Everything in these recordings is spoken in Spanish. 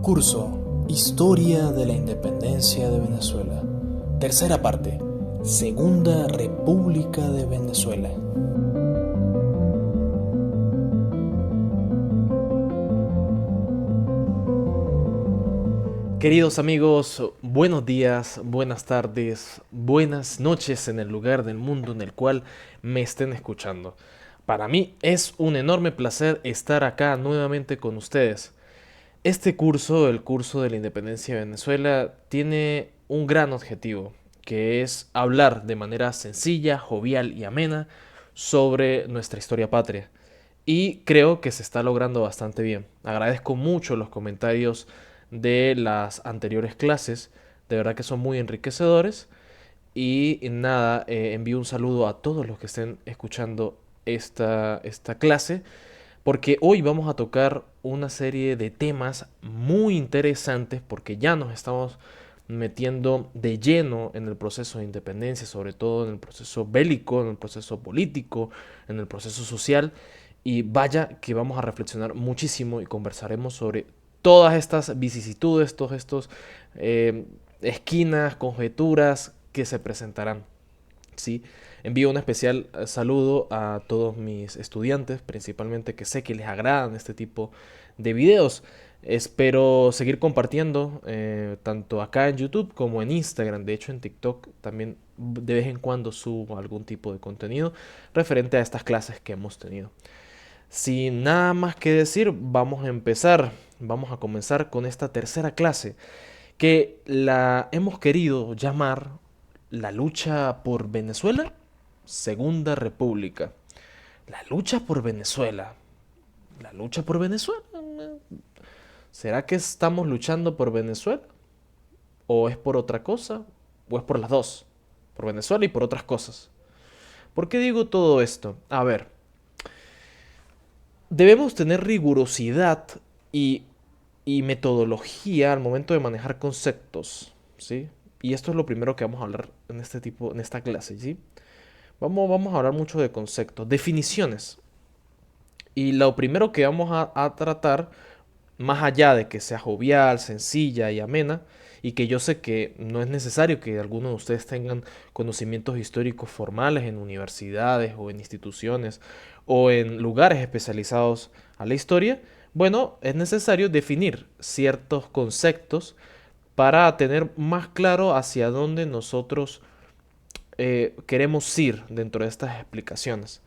Curso Historia de la Independencia de Venezuela. Tercera parte. Segunda República de Venezuela. Queridos amigos, buenos días, buenas tardes, buenas noches en el lugar del mundo en el cual me estén escuchando. Para mí es un enorme placer estar acá nuevamente con ustedes. Este curso, el curso de la Independencia de Venezuela, tiene un gran objetivo, que es hablar de manera sencilla, jovial y amena sobre nuestra historia patria. Y creo que se está logrando bastante bien. Agradezco mucho los comentarios de las anteriores clases, de verdad que son muy enriquecedores. Y nada, envío un saludo a todos los que estén escuchando esta clase porque hoy vamos a tocar una serie de temas muy interesantes porque ya nos estamos metiendo de lleno en el proceso de independencia, sobre todo en el proceso bélico, en el proceso político, en el proceso social. Y vaya que vamos a reflexionar muchísimo y conversaremos sobre todas estas vicisitudes, todos estos eh, esquinas, conjeturas que se presentarán. ¿Sí? Envío un especial saludo a todos mis estudiantes, principalmente que sé que les agradan este tipo de videos. Espero seguir compartiendo tanto acá en YouTube como en Instagram. De hecho, en TikTok también de vez en cuando subo algún tipo de contenido referente a estas clases que hemos tenido. Sin nada más que decir, vamos a empezar. Vamos a comenzar con esta tercera clase que la hemos querido llamar la lucha por Venezuela, Segunda República. La lucha por Venezuela. La lucha por Venezuela. ¿Será que estamos luchando por Venezuela? ¿O es por otra cosa? ¿O es por las dos? Por Venezuela y por otras cosas. ¿Por qué digo todo esto? A ver, debemos tener rigurosidad y, y metodología al momento de manejar conceptos, ¿sí? Y esto es lo primero que vamos a hablar en en esta clase, ¿sí? Vamos a hablar mucho de conceptos, definiciones. Y lo primero que vamos a tratar, más allá de que sea jovial, sencilla y amena, y que yo sé que no es necesario que algunos de ustedes tengan conocimientos históricos formales en universidades o en instituciones o en lugares especializados a la historia, bueno, es necesario definir ciertos conceptos para tener más claro hacia dónde nosotros queremos ir dentro de estas explicaciones.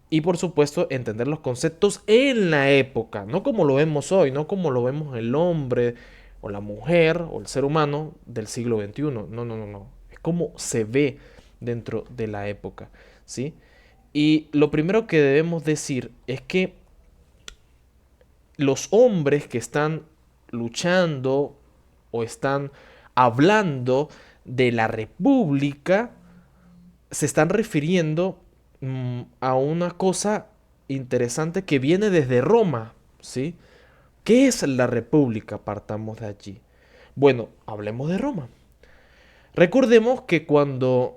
Y por supuesto, entender los conceptos en la época, no como lo vemos hoy, no como lo vemos el hombre o la mujer o el ser humano del siglo XXI. No, no, no, no. Es como se ve dentro de la época, ¿sí? Y lo primero que debemos decir es que los hombres que están luchando o están hablando de la república se están refiriendo a una cosa interesante que viene desde Roma, ¿sí? ¿Qué es la República? Partamos de allí. Bueno, hablemos de Roma. Recordemos que cuando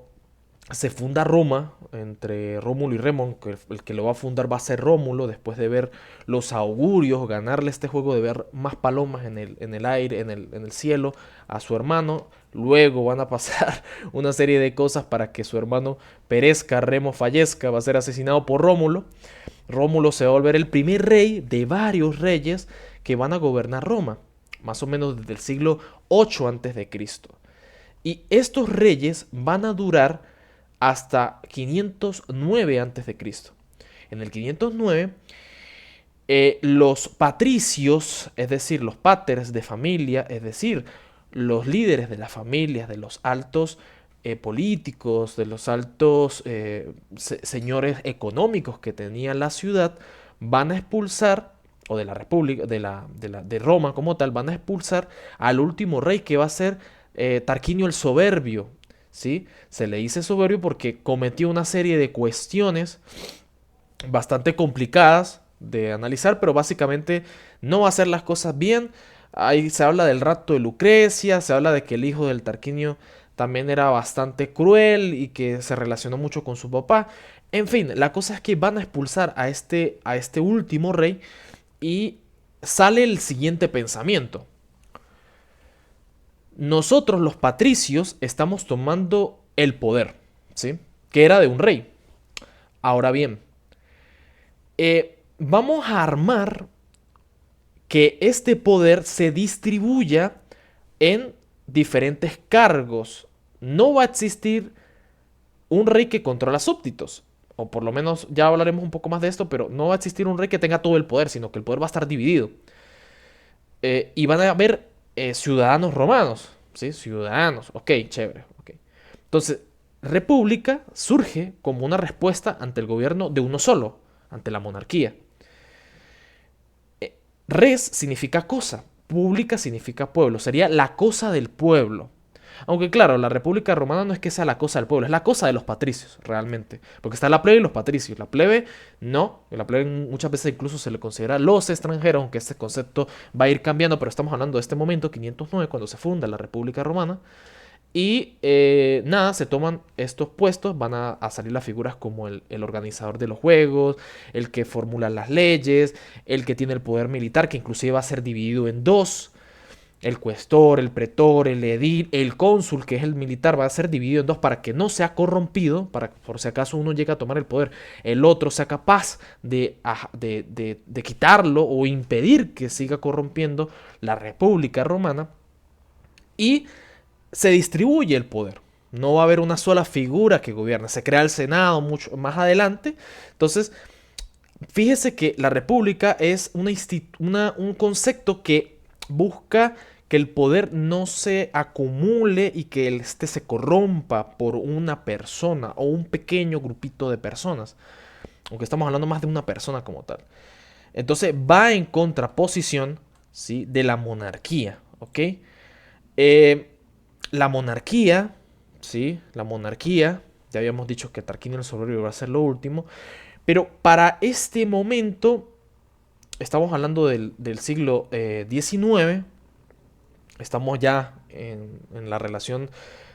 se funda Roma entre Rómulo y Remo, que el que lo va a fundar va a ser Rómulo, después de ver los augurios, ganarle este juego de ver más palomas en el aire, en el cielo a su hermano. Luego van a pasar una serie de cosas para que su hermano perezca, Remo fallezca, va a ser asesinado por Rómulo. Rómulo se va a volver el primer rey de varios reyes que van a gobernar Roma, más o menos desde el siglo 8 antes de Cristo. Y estos reyes van a durar hasta 509 a.C. En el 509, los patricios, es decir, los paters de familia, es decir, los líderes de las familias, de los altos políticos, de los altos señores económicos que tenía la ciudad, van a expulsar, o de la República, de Roma como tal, van a expulsar al último rey que va a ser Tarquinio el Soberbio. ¿Sí? Se le dice soberbio porque cometió una serie de cuestiones bastante complicadas de analizar, pero básicamente no va a hacer las cosas bien. Ahí se habla del rapto de Lucrecia, se habla de que el hijo del Tarquinio también era bastante cruel y que se relacionó mucho con su papá. En fin, la cosa es que van a expulsar a este último rey y sale el siguiente pensamiento. nosotros los patricios estamos tomando el poder, ¿sí? Que era de un rey. Ahora bien, vamos a armar que este poder se distribuya en diferentes cargos. No va a existir un rey que controla súbditos. O por lo menos ya hablaremos un poco más de esto, pero no va a existir un rey que tenga todo el poder, sino que el poder va a estar dividido. Y van a haber ciudadanos romanos, ¿sí? Ciudadanos, ok, chévere, ok. Entonces, república surge como una respuesta ante el gobierno de uno solo, ante la monarquía. Res significa cosa, pública significa pueblo, sería la cosa del pueblo. Aunque claro, la República Romana no es que sea la cosa del pueblo, es la cosa de los patricios, realmente. Porque está la plebe y los patricios. La plebe no, la plebe muchas veces incluso se le considera los extranjeros, aunque este concepto va a ir cambiando, pero estamos hablando de este momento, 509, cuando se funda la República Romana. Y nada, se toman estos puestos, van a salir las figuras como el organizador de los juegos, el que formula las leyes, el que tiene el poder militar, que inclusive va a ser dividido en dos. El cuestor, el pretor, el edil, el cónsul, que es el militar, va a ser dividido en dos para que no sea corrompido, para por si acaso uno llega a tomar el poder, el otro sea capaz de quitarlo o impedir que siga corrompiendo la República Romana. Y se distribuye el poder. No va a haber una sola figura que gobierne. Se crea el Senado mucho más adelante. Entonces, fíjese que la república es un concepto que busca que el poder no se acumule y que este se corrompa por una persona o un pequeño grupito de personas. Aunque estamos hablando más de una persona como tal. Entonces va en contraposición, ¿sí?, de la monarquía. ¿Ok? La monarquía, ¿sí? La monarquía, ya habíamos dicho que Tarquinio el Soberbio va a ser lo último, pero para este momento, estamos hablando del siglo XIX, estamos ya en la relación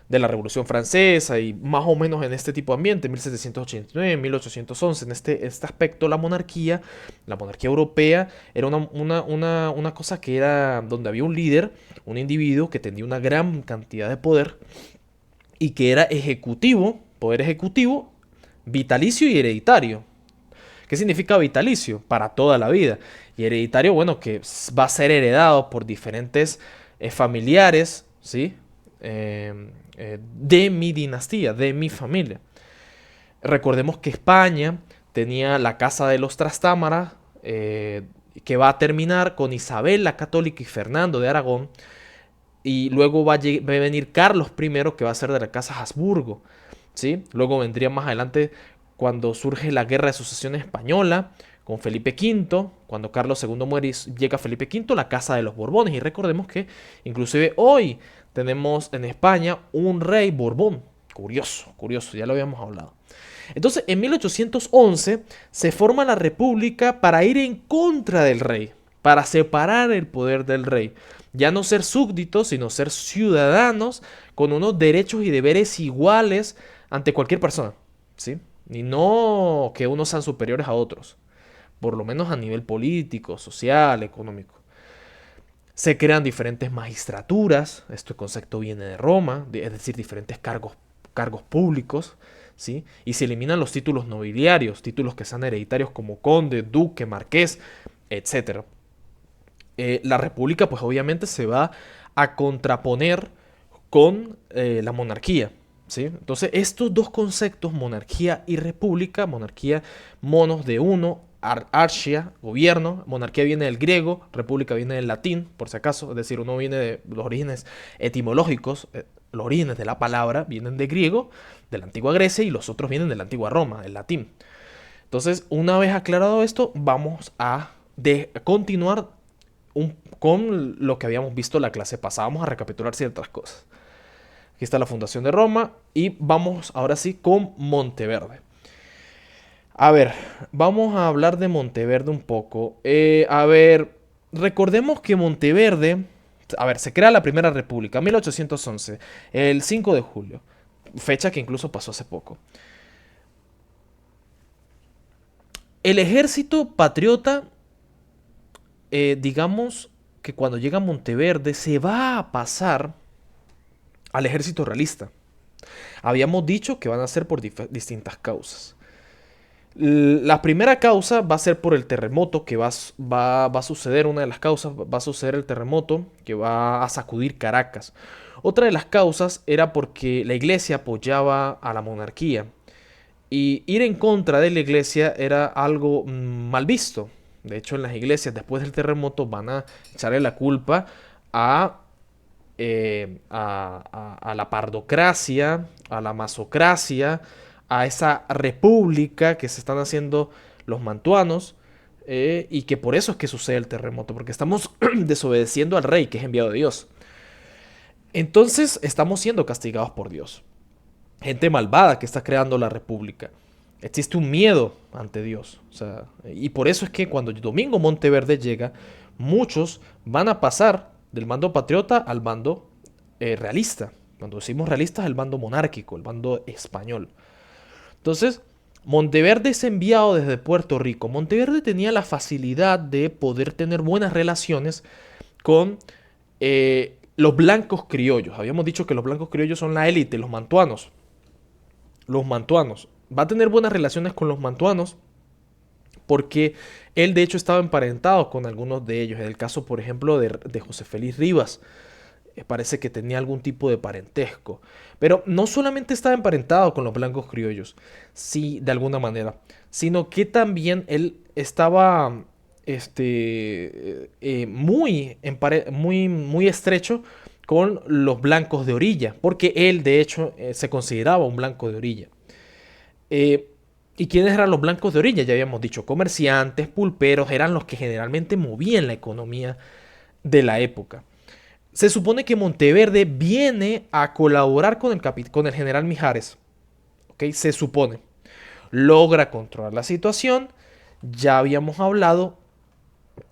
de la Revolución Francesa y más o menos en este tipo de ambiente, 1789, 1811, en este aspecto la monarquía europea, era una cosa que era donde había un líder, un individuo que tenía una gran cantidad de poder y que era ejecutivo, poder ejecutivo, vitalicio y hereditario. ¿Qué significa vitalicio? Para toda la vida. Y hereditario, bueno, que va a ser heredado por diferentes familiares, ¿sí? De mi dinastía, de mi familia. Recordemos que España tenía la Casa de los Trastámara, que va a terminar con Isabel la Católica y Fernando de Aragón. Y luego va a venir Carlos I, que va a ser de la Casa Habsburgo, ¿sí? Luego vendría más adelante cuando surge la Guerra de Sucesión Española, con Felipe V, cuando Carlos II muere y llega Felipe V, la Casa de los Borbones. Y recordemos que inclusive hoy tenemos en España un rey Borbón. Curioso, curioso, ya lo habíamos hablado. Entonces, en 1811 se forma la República para ir en contra del rey, para separar el poder del rey. Ya no ser súbditos, sino ser ciudadanos con unos derechos y deberes iguales ante cualquier persona, ¿sí? Y no que unos sean superiores a otros, por lo menos a nivel político, social, económico. Se crean diferentes magistraturas, este concepto viene de Roma, es decir, diferentes cargos públicos, ¿sí? Y se eliminan los títulos nobiliarios, títulos que sean hereditarios como conde, duque, marqués, etc. La república, pues obviamente se va a contraponer con la monarquía, ¿sí? Entonces, estos dos conceptos, monarquía y república, monarquía, monos de uno, archia, gobierno, monarquía viene del griego, república viene del latín, por si acaso, es decir, uno viene de los orígenes etimológicos, los orígenes de la palabra vienen de griego, de la antigua Grecia, y los otros vienen de la antigua Roma, del latín. Entonces, una vez aclarado esto, vamos a continuar con lo que habíamos visto en la clase pasada. Vamos a recapitular ciertas cosas. Aquí está la fundación de Roma y vamos ahora sí con Monteverde. A ver, vamos a hablar de Monteverde un poco. A ver, recordemos que Monteverde, a ver, se crea la Primera República, 1811, el 5 de julio, fecha que incluso pasó hace poco. El ejército patriota, digamos que cuando llega a Monteverde se va a pasar, al ejército realista. Habíamos dicho que van a ser por distintas causas. La primera causa va a ser por el terremoto que va a suceder, una de las causas va a suceder el terremoto que va a sacudir Caracas. Otra de las causas era porque la iglesia apoyaba a la monarquía y ir en contra de la iglesia era algo mal visto. De hecho, en las iglesias después del terremoto van a echarle la culpa a, a la pardocracia, a la masocracia, a esa república que se están haciendo los mantuanos, y que por eso es que sucede el terremoto, porque estamos desobedeciendo al rey que es enviado de Dios. Entonces estamos siendo castigados por Dios. Gente malvada que está creando la república. Existe un miedo ante Dios. O sea, y por eso es que cuando Domingo Monteverde llega, muchos van a pasar del bando patriota al bando realista. Cuando decimos realista es el bando monárquico, el bando español. Entonces, Monteverde es enviado desde Puerto Rico. Monteverde tenía la facilidad de poder tener buenas relaciones con los blancos criollos. Habíamos dicho que los blancos criollos son la élite, los mantuanos. Los mantuanos. Va a tener buenas relaciones con los mantuanos porque él de hecho estaba emparentado con algunos de ellos. En el caso, por ejemplo, de José Félix Rivas, parece que tenía algún tipo de parentesco. Pero no solamente estaba emparentado con los blancos criollos, sí, de alguna manera, sino que también él estaba muy estrecho con los blancos de orilla, porque él de hecho se consideraba un blanco de orilla. Eh, ¿Y quiénes eran los blancos de orilla? Ya habíamos dicho, comerciantes, pulperos, eran los que generalmente movían la economía de la época. Se supone que Monteverde viene a colaborar con el general Mijares. ¿Ok? Se supone. Logra controlar la situación. Ya habíamos hablado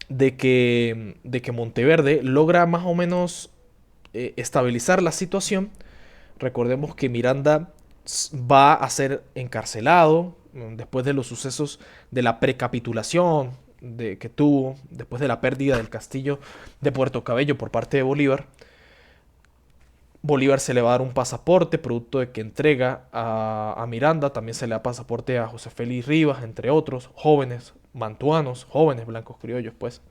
de que Monteverde logra más o menos estabilizar la situación. Recordemos que Miranda va a ser encarcelado después de los sucesos de la precapitulación que tuvo, después de la pérdida del castillo de Puerto Cabello por parte de Bolívar. Bolívar se le va a dar un pasaporte, producto de que entrega a Miranda. También se le da pasaporte a José Félix Rivas, entre otros, jóvenes mantuanos, jóvenes blancos criollos, pues.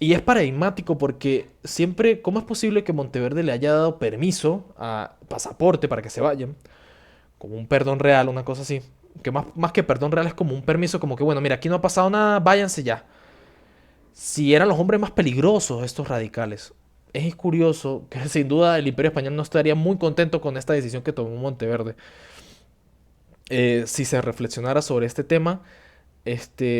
Y es paradigmático porque siempre, ¿cómo es posible que Monteverde le haya dado permiso a pasaporte para que se vayan? Como un perdón real, una cosa así. Que más que perdón real es como un permiso, como que bueno, mira, aquí no ha pasado nada, váyanse ya. Si eran los hombres más peligrosos estos radicales. Es curioso que sin duda el Imperio Español no estaría muy contento con esta decisión que tomó Monteverde. Si se reflexionara sobre este tema,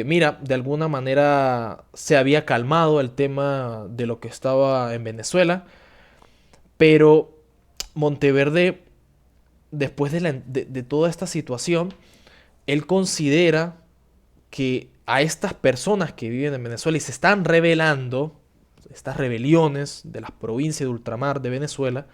mira, de alguna manera se había calmado el tema de lo que estaba en Venezuela, pero Monteverde, después de toda esta situación, él considera que a estas personas que viven en Venezuela y se están rebelando, estas rebeliones de las provincias de ultramar de Venezuela,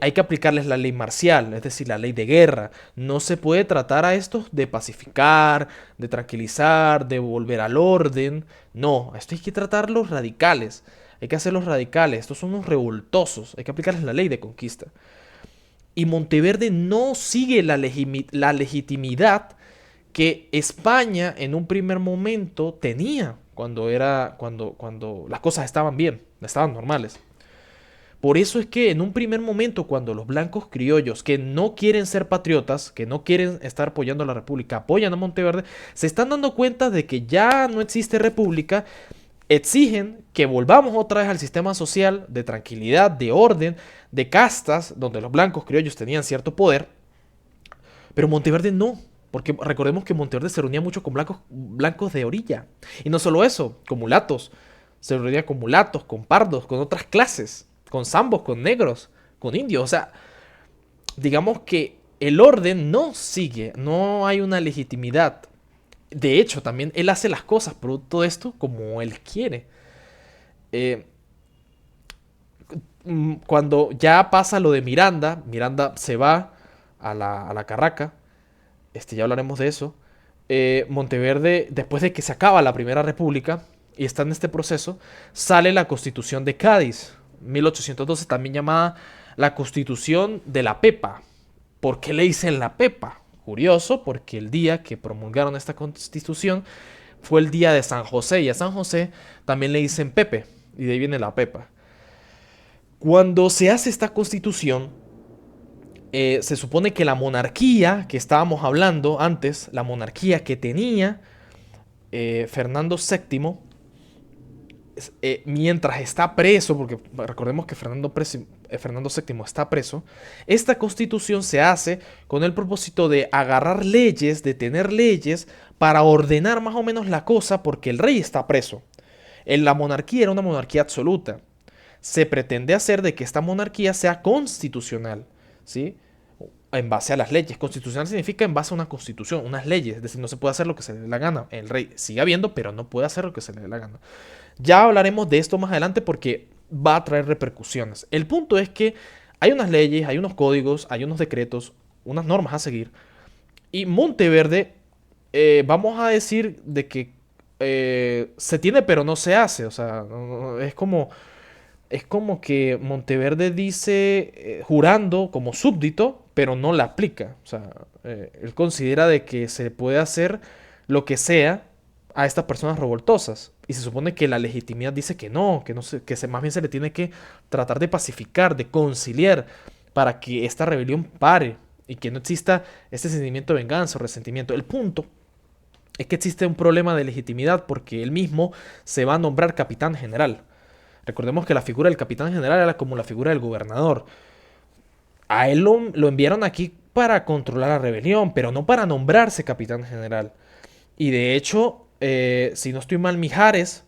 hay que aplicarles la ley marcial, es decir, la ley de guerra. No se puede tratar a estos de pacificar, de tranquilizar, de volver al orden. No, a esto hay que tratarlos radicales. Hay que hacerlos radicales. Estos son unos revoltosos. Hay que aplicarles la ley de conquista. Y Monteverde no sigue la legitimidad que España en un primer momento tenía cuando las cosas estaban bien, estaban normales. Por eso es que en un primer momento, cuando los blancos criollos que no quieren ser patriotas, que no quieren estar apoyando a la república, apoyan a Monteverde, se están dando cuenta de que ya no existe república, exigen que volvamos otra vez al sistema social de tranquilidad, de orden, de castas, donde los blancos criollos tenían cierto poder, pero Monteverde no. Porque recordemos que Monteverde se reunía mucho con blancos de orilla. Y no solo eso, con mulatos. Se reunía con mulatos, con pardos, con otras clases, con zambos, con negros, con indios. O sea, digamos que el orden no sigue, no hay una legitimidad. De hecho, también él hace las cosas producto de esto como él quiere. Eh, Cuando ya pasa lo de Miranda, Miranda se va a la Carraca. Ya hablaremos de eso. Monteverde, después de que se acaba la Primera República y está en este proceso, sale la Constitución de Cádiz. 1812, también llamada la Constitución de la Pepa. ¿Por qué le dicen la Pepa? Curioso, porque el día que promulgaron esta constitución fue el día de San José, y a San José también le dicen Pepe, y de ahí viene la Pepa. Cuando se hace esta constitución, se supone que la monarquía que estábamos hablando antes, la monarquía que tenía Fernando VII, mientras está preso, porque recordemos que Fernando VII está preso, esta constitución se hace con el propósito de agarrar leyes, de tener leyes para ordenar más o menos la cosa, porque el rey está preso. En la monarquía era una monarquía absoluta. Se pretende hacer de que esta monarquía sea constitucional, ¿sí? En base a las leyes. Constitucional significa en base a una constitución, unas leyes. Es decir, no se puede hacer lo que se le dé la gana. El rey sigue habiendo, pero no puede hacer lo que se le dé la gana. Ya hablaremos de esto más adelante porque va a traer repercusiones. El punto es que hay unas leyes, hay unos códigos, hay unos decretos, unas normas a seguir. Y Monteverde, vamos a decir de que se tiene pero no se hace. O sea, es como que Monteverde dice jurando como súbdito, pero no la aplica. O sea, él considera de que se puede hacer lo que sea a estas personas revoltosas. Y se supone que la legitimidad dice que no más bien se le tiene que tratar de pacificar, de conciliar, para que esta rebelión pare y que no exista este sentimiento de venganza o resentimiento. El punto es que existe un problema de legitimidad porque él mismo se va a nombrar capitán general. Recordemos que la figura del capitán general era como la figura del gobernador. A él lo enviaron aquí para controlar la rebelión, pero no para nombrarse capitán general. Y de hecho, si no estoy mal, Mijares,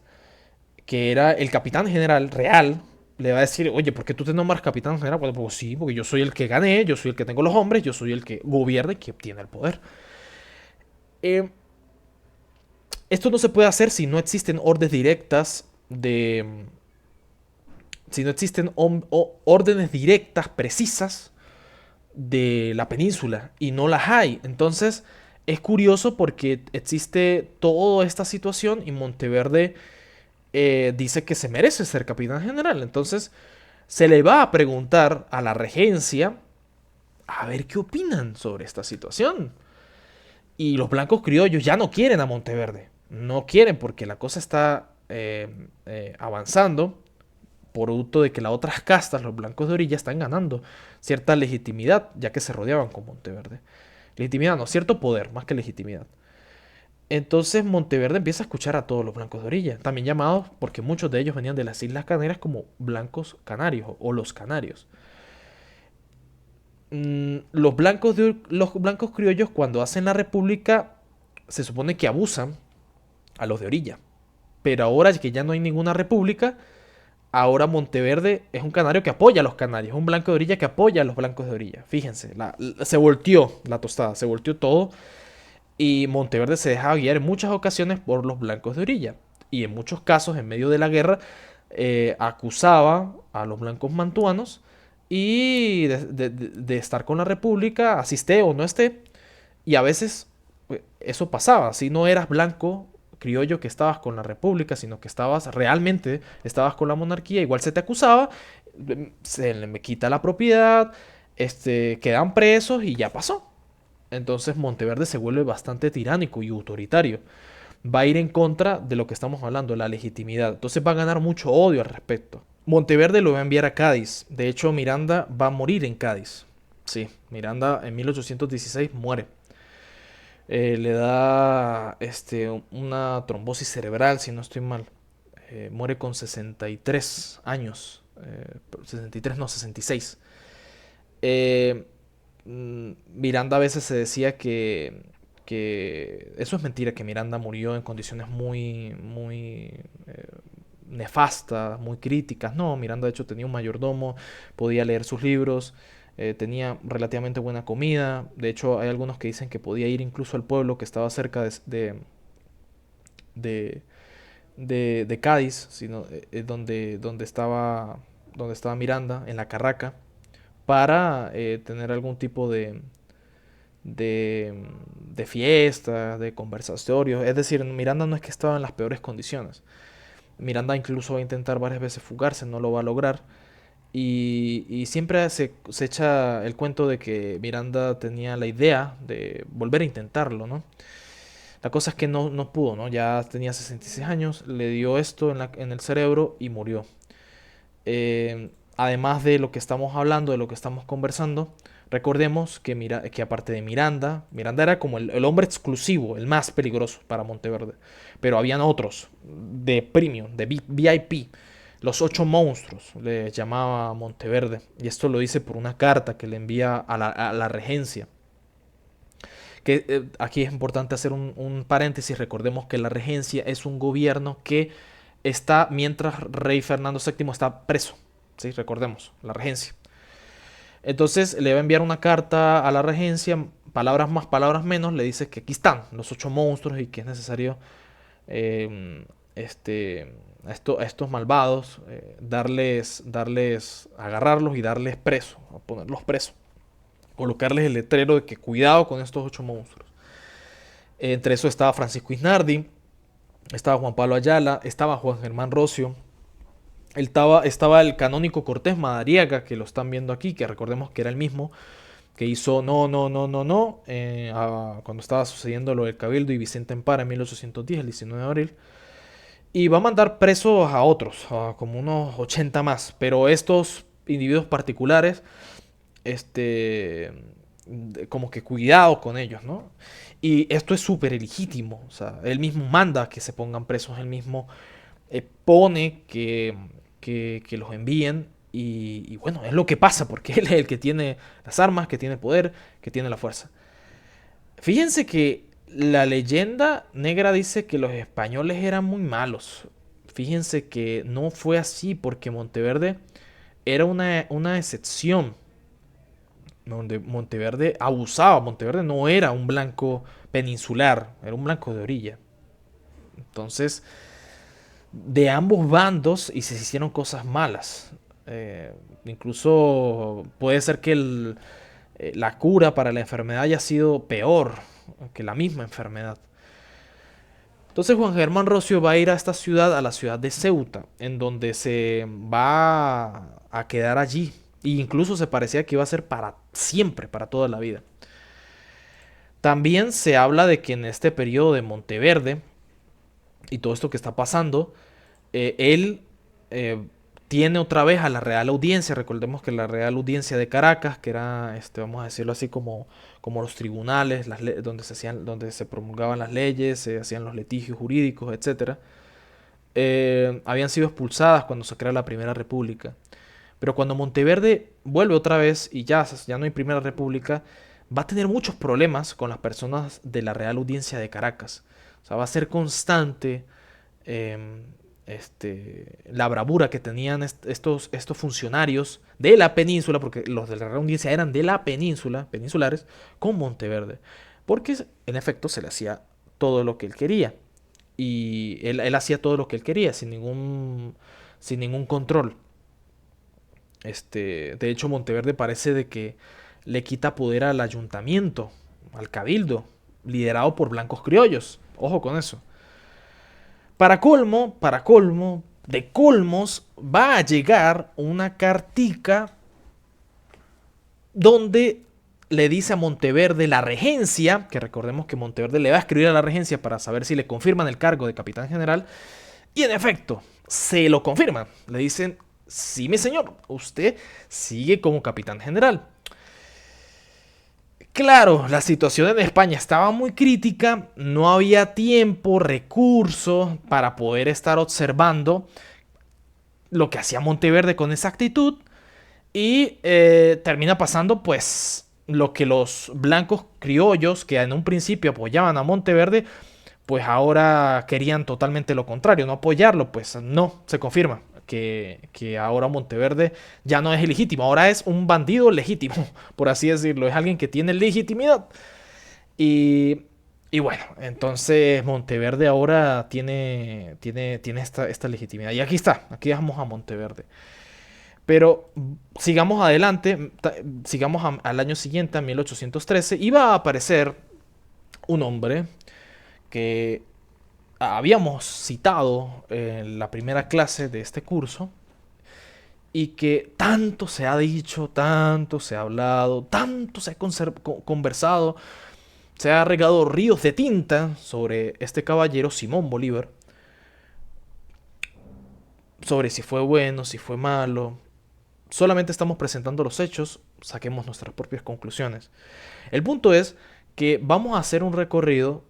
que era el capitán general real, le va a decir, oye, ¿por qué tú te nombras capitán general? Bueno, pues sí, porque yo soy el que gané, yo soy el que tengo los hombres, yo soy el que gobierna y que obtiene el poder. Eh, Esto no se puede hacer si no existen órdenes directas de... Si no existen órdenes directas, precisas, de la península, y no las hay. Entonces, es curioso porque existe toda esta situación y Monteverde dice que se merece ser capitán general. Entonces, se le va a preguntar a la regencia a ver qué opinan sobre esta situación. Y los blancos criollos ya no quieren a Monteverde. No quieren porque la cosa está avanzando, producto de que las otras castas, los blancos de orilla, están ganando cierta legitimidad, ya que se rodeaban con Monteverde. Legitimidad, no, cierto poder, más que legitimidad. Entonces Monteverde empieza a escuchar a todos los blancos de orilla, también llamados, porque muchos de ellos venían de las Islas Canarias, como blancos canarios o los canarios. Los blancos criollos, cuando hacen la república, se supone que abusan a los de orilla. Pero ahora que ya no hay ninguna república, ahora Monteverde es un canario que apoya a los canarios, un blanco de orilla que apoya a los blancos de orilla. Fíjense, se volteó la tostada, se volteó todo. Y Monteverde se dejaba guiar en muchas ocasiones por los blancos de orilla. Y en muchos casos, en medio de la guerra, acusaba a los blancos mantuanos y de estar con la república, así esté o no esté. Y a veces eso pasaba. Si no eras blanco criollo que estabas con la república, sino que estabas con la monarquía, igual se te acusaba, se le quita la propiedad, quedan presos y ya pasó. Entonces Monteverde se vuelve bastante tiránico y autoritario. Va a ir en contra de lo que estamos hablando, la legitimidad. Entonces va a ganar mucho odio al respecto. Monteverde lo va a enviar a Cádiz. De hecho, Miranda va a morir en Cádiz. Sí, Miranda en 1816 muere. Le da una trombosis cerebral, si no estoy mal. Muere con 63 años. 63, no, 66. Miranda a veces se decía que eso es mentira, que Miranda murió en condiciones muy nefastas, muy críticas. No, Miranda de hecho tenía un mayordomo, podía leer sus libros, tenía relativamente buena comida. De hecho, hay algunos que dicen que podía ir incluso al pueblo que estaba cerca de, de Cádiz, donde estaba Miranda, en la Carraca, para tener algún tipo de fiesta, de conversatorios. Es decir, Miranda no es que estaba en las peores condiciones. Miranda incluso va a intentar varias veces fugarse, no lo va a lograr. Y siempre se echa el cuento de que Miranda tenía la idea de volver a intentarlo, ¿no? La cosa es que no pudo, ¿no? Ya tenía 66 años, le dio esto en el cerebro y murió. Además de lo que estamos hablando, de lo que estamos conversando, recordemos que aparte de Miranda, Miranda era como el hombre exclusivo, el más peligroso para Monteverde. Pero habían otros de premium, de VIP. Los ocho monstruos le llamaba Monteverde. Y esto lo dice por una carta que le envía a la regencia. Que aquí es importante hacer un paréntesis. Recordemos que la regencia es un gobierno que está mientras rey Fernando VII está preso. ¿Sí? Recordemos, la regencia. Entonces le va a enviar una carta a la regencia, palabras más, palabras menos, le dice que aquí están los ocho monstruos y que es necesario eh, a estos malvados agarrarlos y darles preso, a ponerlos presos, colocarles el letrero de que cuidado con estos ocho monstruos. Entre eso estaba Francisco Isnardi, estaba Juan Pablo Ayala, estaba Juan Germán Rocio, estaba el canónico Cortés Madariaga, que lo están viendo aquí, que recordemos que era el mismo que hizo no, cuando estaba sucediendo lo del Cabildo y Vicente Empara en 1810, el 19 de abril. Y va a mandar presos a otros, a como unos 80 más. Pero estos individuos particulares, este, como que cuidado con ellos, ¿no? Y esto es súper ilegítimo. O sea, él mismo manda que se pongan presos, él mismo pone que los envíen. Y bueno, es lo que pasa, porque él es el que tiene las armas, que tiene el poder, que tiene la fuerza. Fíjense que la leyenda negra dice que los españoles eran muy malos. Fíjense que no fue así, porque Monteverde era una excepción. Donde Monteverde abusaba. Monteverde no era un blanco peninsular, era un blanco de orilla. Entonces, de ambos bandos y se hicieron cosas malas. Incluso puede ser que la cura para la enfermedad haya sido peor que la misma enfermedad. Entonces Juan Germán Rocio va a ir a esta ciudad, a la ciudad de Ceuta, en donde se va a quedar allí. E incluso se parecía que iba a ser para siempre, para toda la vida. También se habla de que en este periodo de Monteverde y todo esto que está pasando, él tiene otra vez a la Real Audiencia. Recordemos que la Real Audiencia de Caracas, que era, vamos a decirlo así, como los tribunales, donde se promulgaban las leyes, se hacían los litigios jurídicos, etcétera, habían sido expulsadas cuando se crea la Primera República. Pero cuando Monteverde vuelve otra vez y ya no hay Primera República, va a tener muchos problemas con las personas de la Real Audiencia de Caracas. O sea, va a ser constante eh, la bravura que tenían estos funcionarios de la península, porque los de la Real Audiencia eran de la península, peninsulares, con Monteverde. Porque en efecto se le hacía todo lo que él quería. Y él hacía todo lo que él quería, sin ningún control. De hecho, Monteverde parece de que le quita poder al ayuntamiento, al cabildo, liderado por blancos criollos. Ojo con eso. Para colmo, de colmos, va a llegar una cartica donde le dice a Monteverde la regencia, que recordemos que Monteverde le va a escribir a la regencia para saber si le confirman el cargo de capitán general, y en efecto, se lo confirman. Le dicen, sí, mi señor, usted sigue como capitán general. Claro, la situación en España estaba muy crítica, no había tiempo, recursos para poder estar observando lo que hacía Monteverde con exactitud y termina pasando pues lo que los blancos criollos que en un principio apoyaban a Monteverde pues ahora querían totalmente lo contrario, no apoyarlo, pues no, se confirma que ahora Monteverde ya no es ilegítimo, ahora es un bandido legítimo, por así decirlo, es alguien que tiene legitimidad. Y, y bueno, entonces Monteverde ahora tiene esta legitimidad. Y aquí vamos a Monteverde. Pero sigamos adelante, sigamos al año siguiente, a 1813, iba a aparecer un hombre que habíamos citado en la primera clase de este curso y que tanto se ha dicho, tanto se ha hablado, tanto se ha conversado, se ha regado ríos de tinta sobre este caballero Simón Bolívar, sobre si fue bueno, si fue malo. Solamente estamos presentando los hechos, saquemos nuestras propias conclusiones. El punto es que vamos a hacer un recorrido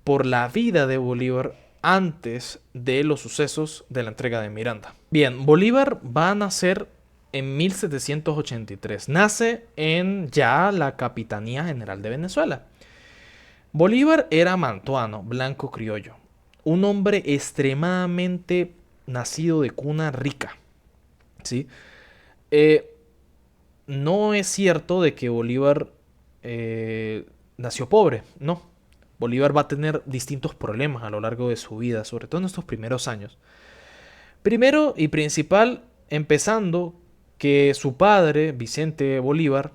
por la vida de Bolívar antes de los sucesos de la entrega de Miranda. Bien, Bolívar va a nacer en 1783. Nace en ya la Capitanía General de Venezuela. Bolívar era mantuano, blanco criollo, un hombre extremadamente nacido de cuna rica, ¿sí? Eh, no es cierto de que Bolívar nació pobre, no. Bolívar va a tener distintos problemas a lo largo de su vida, sobre todo en estos primeros años. Primero y principal, empezando que su padre, Vicente Bolívar,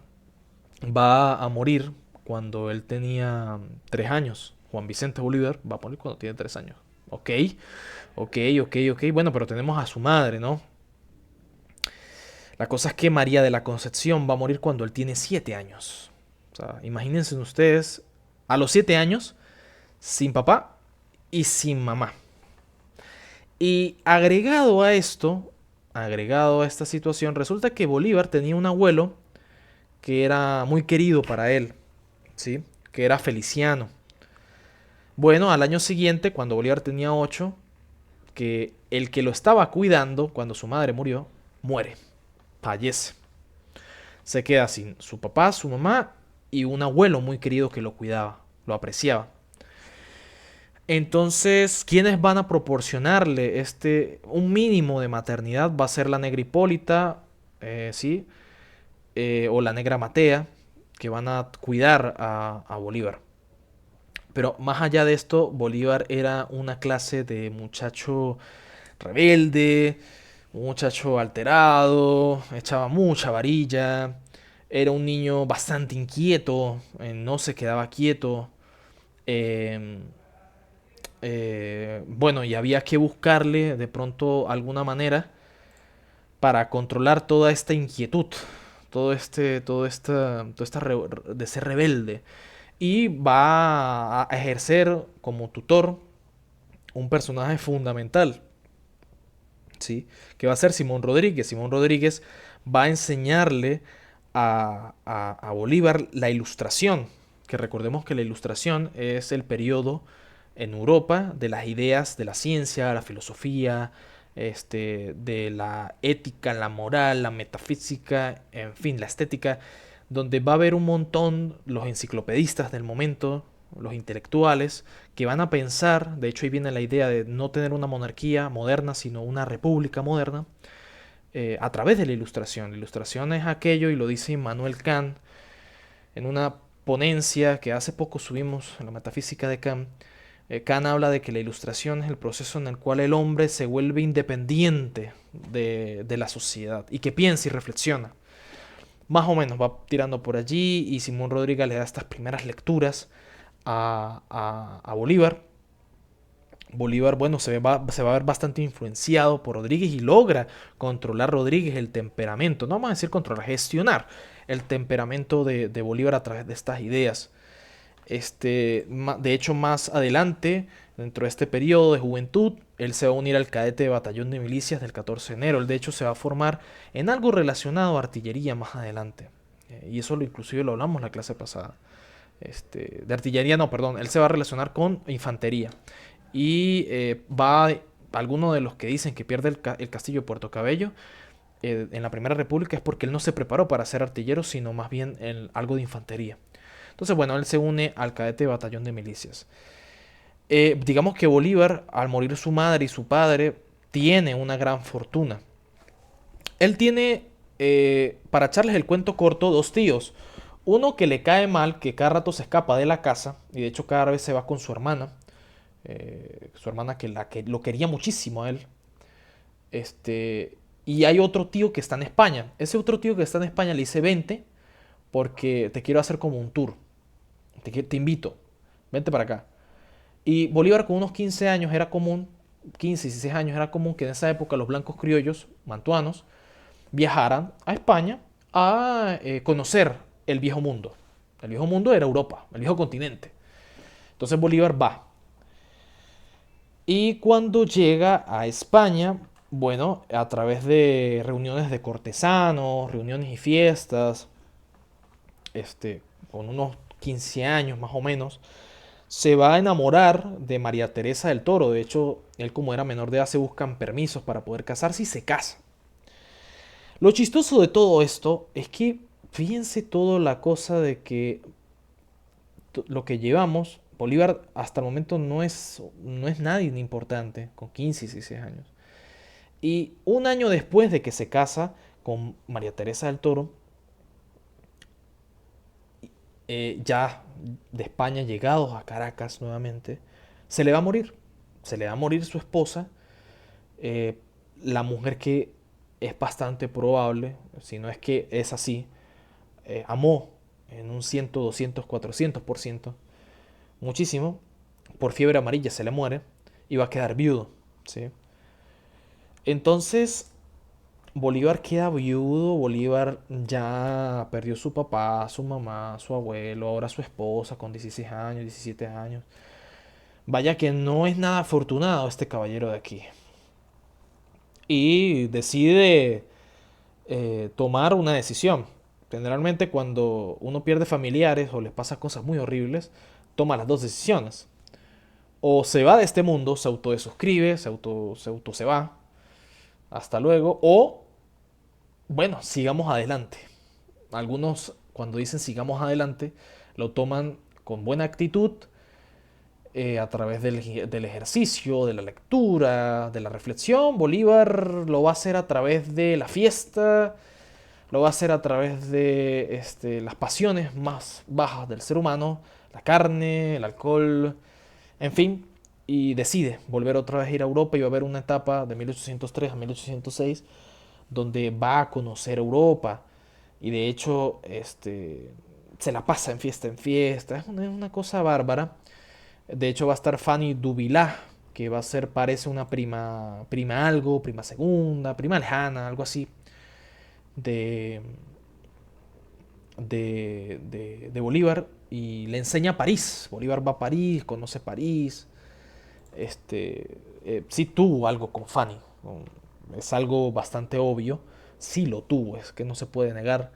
va a morir cuando él tenía 3 años. Juan Vicente Bolívar va a morir cuando tiene 3 años. Ok, ok. Bueno, pero tenemos a su madre, ¿no? La cosa es que María de la Concepción va a morir cuando él tiene 7 años. O sea, imagínense ustedes a los 7 años sin papá y sin mamá. Y agregado a esto, agregado a esta situación, resulta que Bolívar tenía un abuelo que era muy querido para él, ¿sí? Que era Feliciano. Bueno, al año siguiente, cuando Bolívar tenía 8, que el que lo estaba cuidando cuando su madre murió, muere, fallece. Se queda sin su papá, su mamá y un abuelo muy querido que lo cuidaba, lo apreciaba. Entonces, ¿quiénes van a proporcionarle un mínimo de maternidad? Va a ser la negra Hipólita, ¿sí? O la negra Matea, que van a cuidar a Bolívar. Pero más allá de esto, Bolívar era una clase de muchacho rebelde, un muchacho alterado, echaba mucha varilla, era un niño bastante inquieto, no se quedaba quieto. eh, bueno, y había que buscarle de pronto alguna manera para controlar toda esta inquietud, toda esta de ser rebelde. Y va a ejercer como tutor un personaje fundamental, ¿sí? Que va a ser Simón Rodríguez. Simón Rodríguez va a enseñarle a Bolívar la ilustración, que recordemos que la ilustración es el periodo en Europa de las ideas de la ciencia, la filosofía, de la ética, la moral, la metafísica, en fin, la estética, donde va a haber un montón los enciclopedistas del momento, los intelectuales, que van a pensar, de hecho ahí viene la idea de no tener una monarquía moderna, sino una república moderna, a través de la ilustración. La ilustración es aquello, y lo dice Immanuel Kant en una ponencia que hace poco subimos en la metafísica de Kant. Kant habla de que la ilustración es el proceso en el cual el hombre se vuelve independiente de la sociedad y que piensa y reflexiona. Más o menos va tirando por allí y Simón Rodríguez le da estas primeras lecturas a Bolívar. Bolívar, bueno, se va a ver bastante influenciado por Rodríguez y logra controlar Rodríguez el temperamento. No vamos a decir controlar, gestionar el temperamento de Bolívar a través de estas ideas. De hecho, más adelante, dentro de este periodo de juventud, él se va a unir al cadete de batallón de milicias del 14 de enero. Él, de hecho, se va a formar en algo relacionado a artillería más adelante. Y eso inclusive lo hablamos en la clase pasada. De artillería, no, perdón. Él se va a relacionar con infantería. Y alguno de los que dicen que pierde el castillo de Puerto Cabello en la Primera República es porque él no se preparó para ser artillero, sino más bien en algo de infantería. Entonces, bueno, él se une al cadete batallón de milicias. Digamos que Bolívar, al morir su madre y su padre, tiene una gran fortuna. Él tiene, para echarles el cuento corto, 2 tíos. Uno que le cae mal, que cada rato se escapa de la casa, y de hecho cada vez se va con su hermana. Su hermana que lo quería muchísimo a él. Y hay otro tío que está en España. Ese otro tío que está en España le dice, vente, porque te quiero hacer como un tour. Te invito, vente para acá. Y Bolívar con unos 15 años era común, 15, 16 años era común que en esa época los blancos criollos, mantuanos, viajaran a España a conocer el viejo mundo. El viejo mundo era Europa, el viejo continente. Entonces Bolívar va. Y cuando llega a España, bueno, a través de reuniones de cortesanos, reuniones y fiestas, con unos 15 años más o menos, se va a enamorar de María Teresa del Toro. De hecho, él como era menor de edad se buscan permisos para poder casarse y se casa. Lo chistoso de todo esto es que fíjense toda la cosa de que lo que llevamos, Bolívar hasta el momento no es nadie importante, con 15 y 16 años. Y un año después de que se casa con María Teresa del Toro, ya de España llegados a Caracas nuevamente, se le va a morir. Se le va a morir su esposa, eh, la mujer que es bastante probable, si no es que es así, amó en un 100, 200, 400%, muchísimo, por fiebre amarilla se le muere y va a quedar viudo, ¿sí? Entonces, Bolívar queda viudo, Bolívar ya perdió su papá, su mamá, su abuelo, ahora su esposa con 16 años, 17 años. Vaya que no es nada afortunado este caballero de aquí. Y decide tomar una decisión. Generalmente cuando uno pierde familiares o les pasa cosas muy horribles, toma las dos decisiones. O se va de este mundo, se autodesuscribe, se auto se va, hasta luego, o bueno, sigamos adelante. Algunos cuando dicen sigamos adelante lo toman con buena actitud, a través del ejercicio, de la lectura, de la reflexión. Bolívar lo va a hacer a través de la fiesta, lo va a hacer a través de las pasiones más bajas del ser humano, la carne, el alcohol, en fin, y decide volver otra vez a ir a Europa y va a haber una etapa de 1803 a 1806 donde va a conocer Europa y de hecho se la pasa en fiesta, es una cosa bárbara. De hecho va a estar Fanny Duvillard, que va a ser, parece una prima algo, prima segunda, prima lejana, algo así, de, de Bolívar, y le enseña París. Bolívar va a París, conoce París, sí tuvo algo con Fanny, es algo bastante obvio, sí lo tuvo, es que no se puede negar.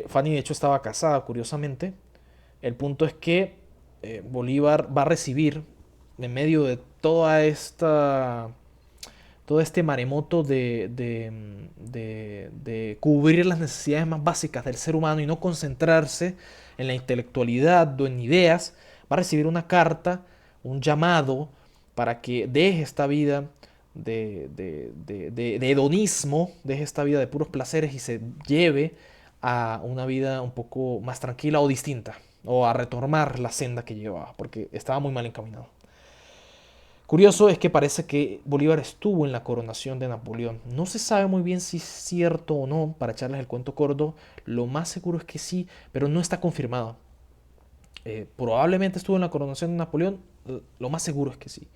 Fanny de hecho estaba casada, curiosamente. El punto es que Bolívar va a recibir, en medio de todo este maremoto de cubrir las necesidades más básicas del ser humano y no concentrarse en la intelectualidad o en ideas, va a recibir una carta, un llamado para que deje esta vida de hedonismo, deje esta vida de puros placeres y se lleve a una vida un poco más tranquila o distinta, o a retomar la senda que llevaba, porque estaba muy mal encaminado. Curioso es que parece que Bolívar estuvo en la coronación de Napoleón. No se sabe muy bien si es cierto o no, para echarles el cuento corto. Lo más seguro es que sí, pero no está confirmado. Probablemente estuvo en la coronación de Napoleón, lo más seguro es que sí.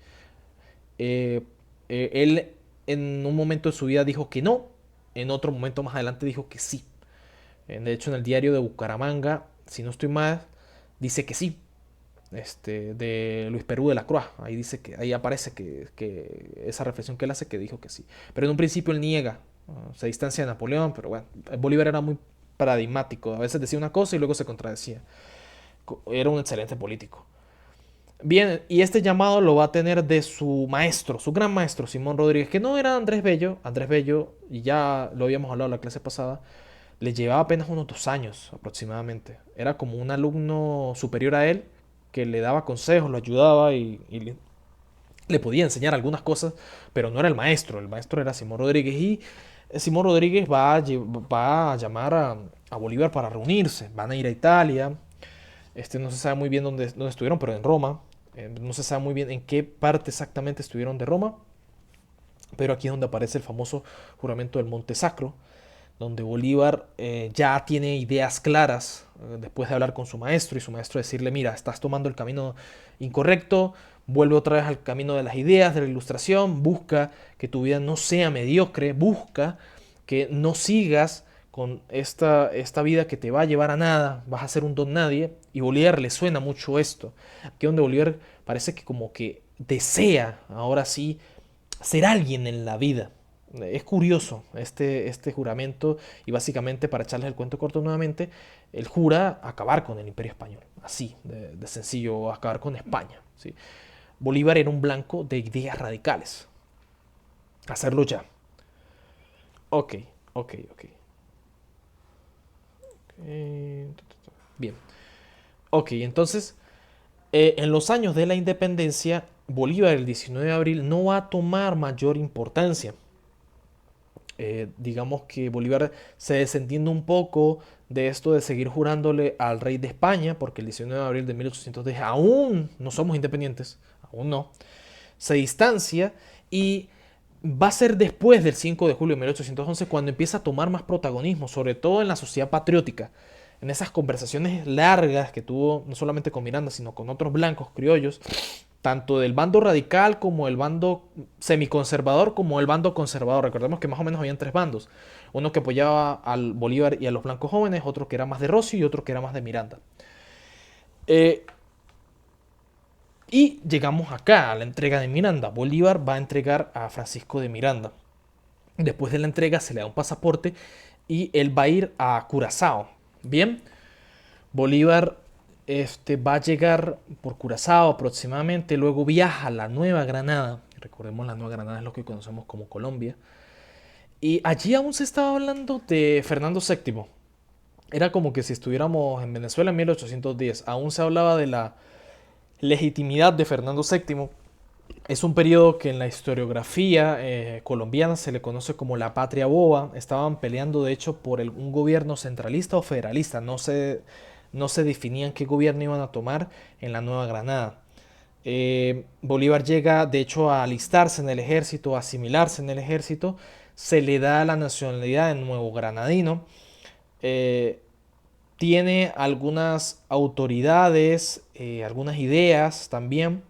Eh, Él en un momento de su vida dijo que no, en otro momento más adelante dijo que sí. De hecho, en el diario de Bucaramanga, si no estoy mal, dice que sí. De Luis Perú de la Croix. Ahí dice que, ahí aparece que esa reflexión que él hace, que dijo que sí. Pero en un principio él niega, se distancia de Napoleón, pero bueno, Bolívar era muy paradigmático. A veces decía una cosa y luego se contradecía. Era un excelente político. Bien, y este llamado lo va a tener de su maestro, su gran maestro, Simón Rodríguez, que no era Andrés Bello. Andrés Bello, y ya lo habíamos hablado en la clase pasada, le llevaba apenas unos 2 años aproximadamente. Era como un alumno superior a él que le daba consejos, lo ayudaba y le podía enseñar algunas cosas, pero no era el maestro era Simón Rodríguez. Y Simón Rodríguez va a llamar a Bolívar para reunirse, van a ir a Italia. No se sabe muy bien dónde estuvieron, pero en Roma. No se sabe muy bien en qué parte exactamente estuvieron de Roma, pero aquí es donde aparece el famoso juramento del Monte Sacro, donde Bolívar ya tiene ideas claras, después de hablar con su maestro y su maestro decirle, mira, estás tomando el camino incorrecto, vuelve otra vez al camino de las ideas, de la ilustración, busca que tu vida no sea mediocre, busca que no sigas con esta vida que te va a llevar a nada, vas a ser un don nadie, y Bolívar le suena mucho esto, aquí donde Bolívar parece que como que desea ahora sí ser alguien en la vida. Es curioso este juramento y básicamente para echarles el cuento corto nuevamente, él jura acabar con el imperio español, así de sencillo, acabar con España. ¿Sí? Bolívar era un blanco de ideas radicales. Hacerlo ya. Ok, ok, ok. Bien. Ok, entonces, en los años de la independencia, Bolívar el 19 de abril no va a tomar mayor importancia. Digamos que Bolívar se desentiende un poco de esto de seguir jurándole al rey de España, porque el 19 de abril de 1810 aún no somos independientes, aún no, se distancia y va a ser después del 5 de julio de 1811 cuando empieza a tomar más protagonismo, sobre todo en la sociedad patriótica, en esas conversaciones largas que tuvo no solamente con Miranda, sino con otros blancos criollos, tanto del bando radical como el bando semiconservador como el bando conservador. Recordemos que más o menos habían tres bandos. Uno que apoyaba al Bolívar y a los blancos jóvenes, otro que era más de Rossi y otro que era más de Miranda. Eh, y llegamos acá a la entrega de Miranda. Bolívar va a entregar a Francisco de Miranda. Después de la entrega se le da un pasaporte y él va a ir a Curazao. Bien, Bolívar va a llegar por Curazao aproximadamente, luego viaja a la Nueva Granada. Recordemos, la Nueva Granada es lo que conocemos como Colombia. Y allí aún se estaba hablando de Fernando VII. Era como que si estuviéramos en Venezuela en 1810. Aún se hablaba de la legitimidad de Fernando VII. Es un periodo que en la historiografía colombiana se le conoce como la patria boba. Estaban peleando de hecho por un gobierno centralista o federalista. No se definían qué gobierno iban a tomar en la Nueva Granada. Bolívar llega de hecho a alistarse en el ejército, a asimilarse en el ejército. Se le da la nacionalidad de nuevo granadino. Eh, Tiene algunas autoridades, algunas ideas también,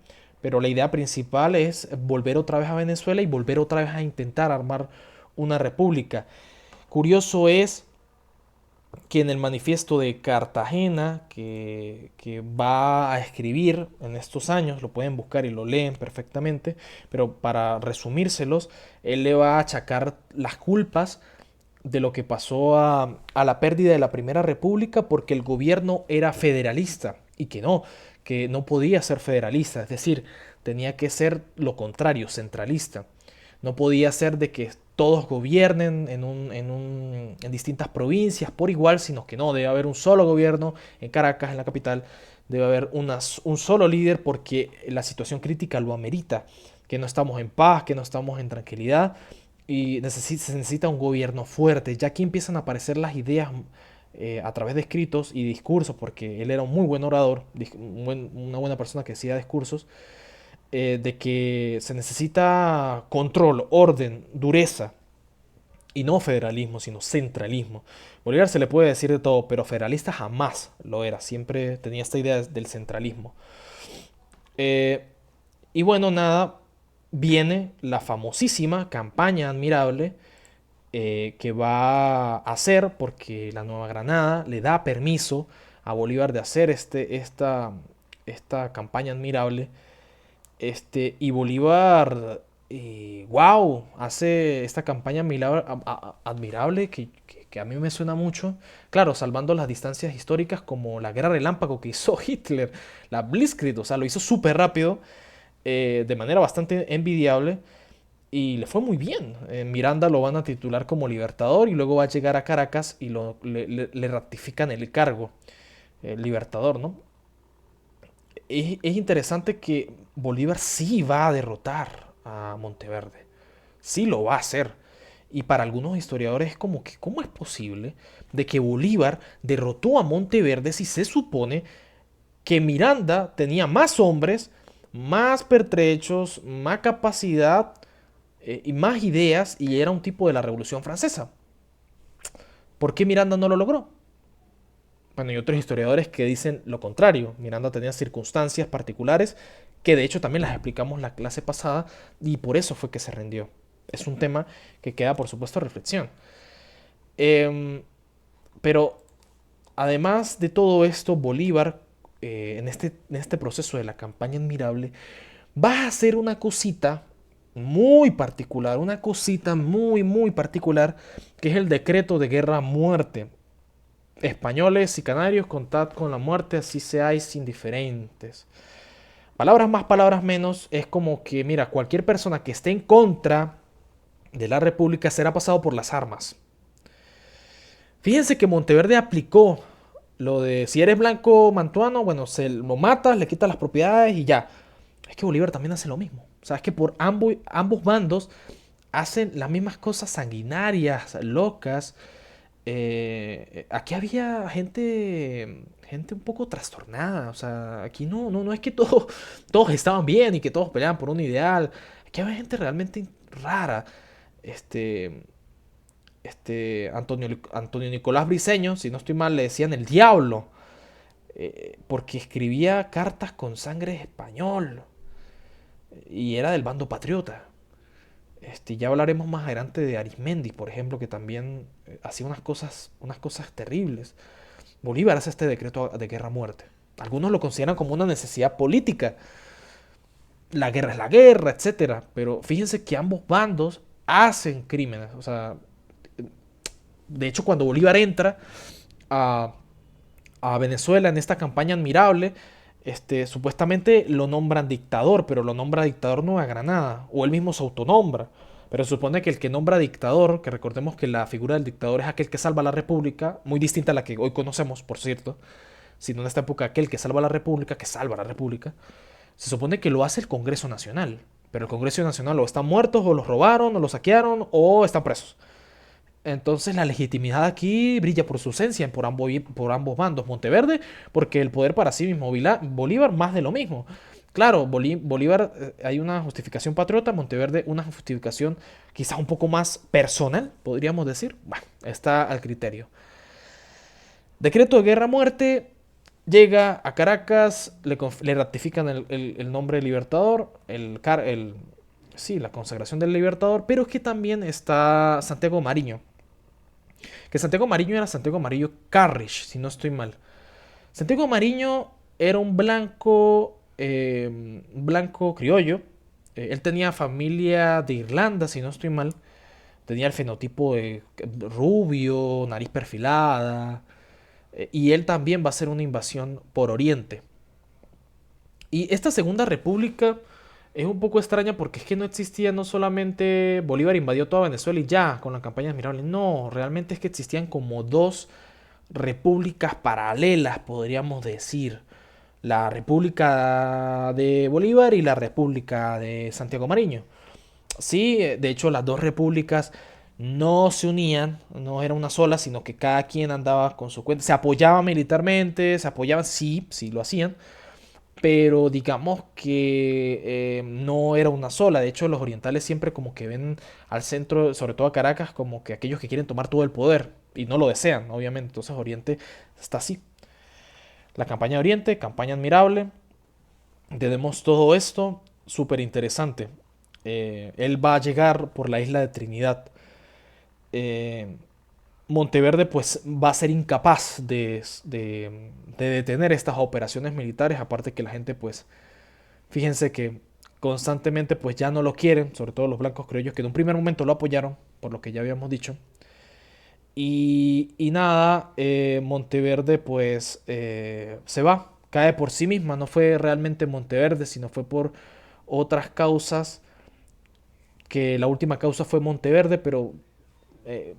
pero la idea principal es volver otra vez a Venezuela y volver otra vez a intentar armar una república. Curioso es que en el manifiesto de Cartagena que va a escribir en estos años, lo pueden buscar y lo leen perfectamente, pero para resumírselos, él le va a achacar las culpas de lo que pasó a la pérdida de la Primera República porque el gobierno era federalista y que no podía ser federalista, es decir, tenía que ser lo contrario, centralista. No podía ser de que todos gobiernen en distintas provincias por igual, sino que no, debe haber un solo gobierno en Caracas, en la capital, debe haber un solo líder porque la situación crítica lo amerita, que no estamos en paz, que no estamos en tranquilidad y se necesita un gobierno fuerte. Ya aquí empiezan a aparecer las ideas a través de escritos y discursos, porque él era un muy buen orador, una buena persona que hacía discursos, de que se necesita control, orden, dureza, y no federalismo, sino centralismo. Bolívar se le puede decir de todo, pero federalista jamás lo era, siempre tenía esta idea del centralismo. Eh, y bueno, nada, viene la famosísima campaña admirable que va a hacer porque la Nueva Granada le da permiso a Bolívar de hacer esta campaña admirable. Y Bolívar, wow, hace esta campaña admirable que a mí me suena mucho. Claro, salvando las distancias históricas como la guerra relámpago que hizo Hitler, la Blitzkrieg, o sea, lo hizo súper rápido, de manera bastante envidiable. Y le fue muy bien. Miranda lo van a titular como libertador y luego va a llegar a Caracas y le ratifican el cargo, libertador, ¿no? Es interesante que Bolívar sí va a derrotar a Monteverde. Sí lo va a hacer. Y para algunos historiadores es como que, ¿cómo es posible de que Bolívar derrotó a Monteverde si se supone que Miranda tenía más hombres, más pertrechos, más capacidad y más ideas y era un tipo de la Revolución Francesa? ¿Por qué Miranda no lo logró? Bueno, hay otros historiadores que dicen lo contrario. Miranda tenía circunstancias particulares que de hecho también las explicamos la clase pasada y por eso fue que se rindió. Es un tema que queda por supuesto a reflexión. Em, pero además de todo esto, Bolívar, en este proceso de la campaña admirable, va a hacer una cosita muy particular, una cosita muy, muy particular, que es el decreto de guerra a muerte. Españoles y canarios, contad con la muerte, así seáis indiferentes. Palabras más, palabras menos, es como que, mira, cualquier persona que esté en contra de la República será pasado por las armas. Fíjense que Monteverde aplicó lo de si eres blanco mantuano, bueno, se lo matas, le quitas las propiedades y ya. Es que Bolívar también hace lo mismo. O sea, es que por ambos bandos hacen las mismas cosas sanguinarias, locas. Aquí había gente un poco trastornada. O sea, aquí no es que todos estaban bien y que todos peleaban por un ideal. Aquí había gente realmente rara. Este, Antonio Nicolás Briceño, si no estoy mal, le decían el diablo, porque escribía cartas con sangre español y era del bando patriota. Ya hablaremos más adelante de Arismendi, por ejemplo, que también hacía unas cosas terribles. Bolívar hace este decreto de guerra a muerte. Algunos lo consideran como una necesidad política. La guerra es la guerra, etcétera. Pero fíjense que ambos bandos hacen crímenes. O sea, de hecho, cuando Bolívar entra a, a Venezuela en esta campaña admirable, supuestamente lo nombran dictador, pero lo nombra dictador Nueva Granada, o él mismo se autonombra. Pero se supone que el que nombra dictador, que recordemos que la figura del dictador es aquel que salva la república, muy distinta a la que hoy conocemos, por cierto, sino en esta época aquel que salva la república, se supone que lo hace el Congreso Nacional. Pero el Congreso Nacional o están muertos, o los robaron, o los saquearon, o están presos. Entonces la legitimidad aquí brilla por su ausencia por ambos bandos. Monteverde, porque el poder para sí mismo. Bolívar, más de lo mismo. Claro, Bolívar hay una justificación patriota, Monteverde una justificación quizás un poco más personal, podríamos decir. Bueno, está al criterio. Decreto de guerra a muerte, llega a Caracas, le ratifican el nombre de Libertador, sí, la consagración del Libertador, pero es que también está Santiago Mariño. Que Santiago Mariño era Santiago Mariño Carrish, si no estoy mal. Santiago Mariño era un blanco criollo. Él tenía familia de Irlanda, si no estoy mal. Tenía el fenotipo de rubio, nariz perfilada. Y él también va a hacer una invasión por Oriente. Y esta segunda república es un poco extraña porque es que no existía no solamente Bolívar invadió toda Venezuela y ya con la campaña admirable. No, realmente es que existían como dos repúblicas paralelas, podríamos decir. La República de Bolívar y la República de Santiago Mariño. Sí, de hecho las dos repúblicas no se unían, no era una sola, sino que cada quien andaba con su cuenta. Se apoyaban militarmente, se apoyaban, sí, sí lo hacían, pero digamos que no era una sola. De hecho, los orientales siempre como que ven al centro, sobre todo a Caracas, como que aquellos que quieren tomar todo el poder y no lo desean, obviamente. Entonces Oriente está así. La campaña de Oriente, campaña admirable. Tenemos todo esto, súper interesante. Él va a llegar por la isla de Trinidad. Eh, Monteverde pues va a ser incapaz de detener estas operaciones militares, aparte que la gente pues, fíjense que constantemente pues ya no lo quieren, sobre todo los blancos criollos que en un primer momento lo apoyaron, por lo que ya habíamos dicho. Y nada, Monteverde pues se va, cae por sí misma, no fue realmente Monteverde, sino fue por otras causas, que la última causa fue Monteverde, pero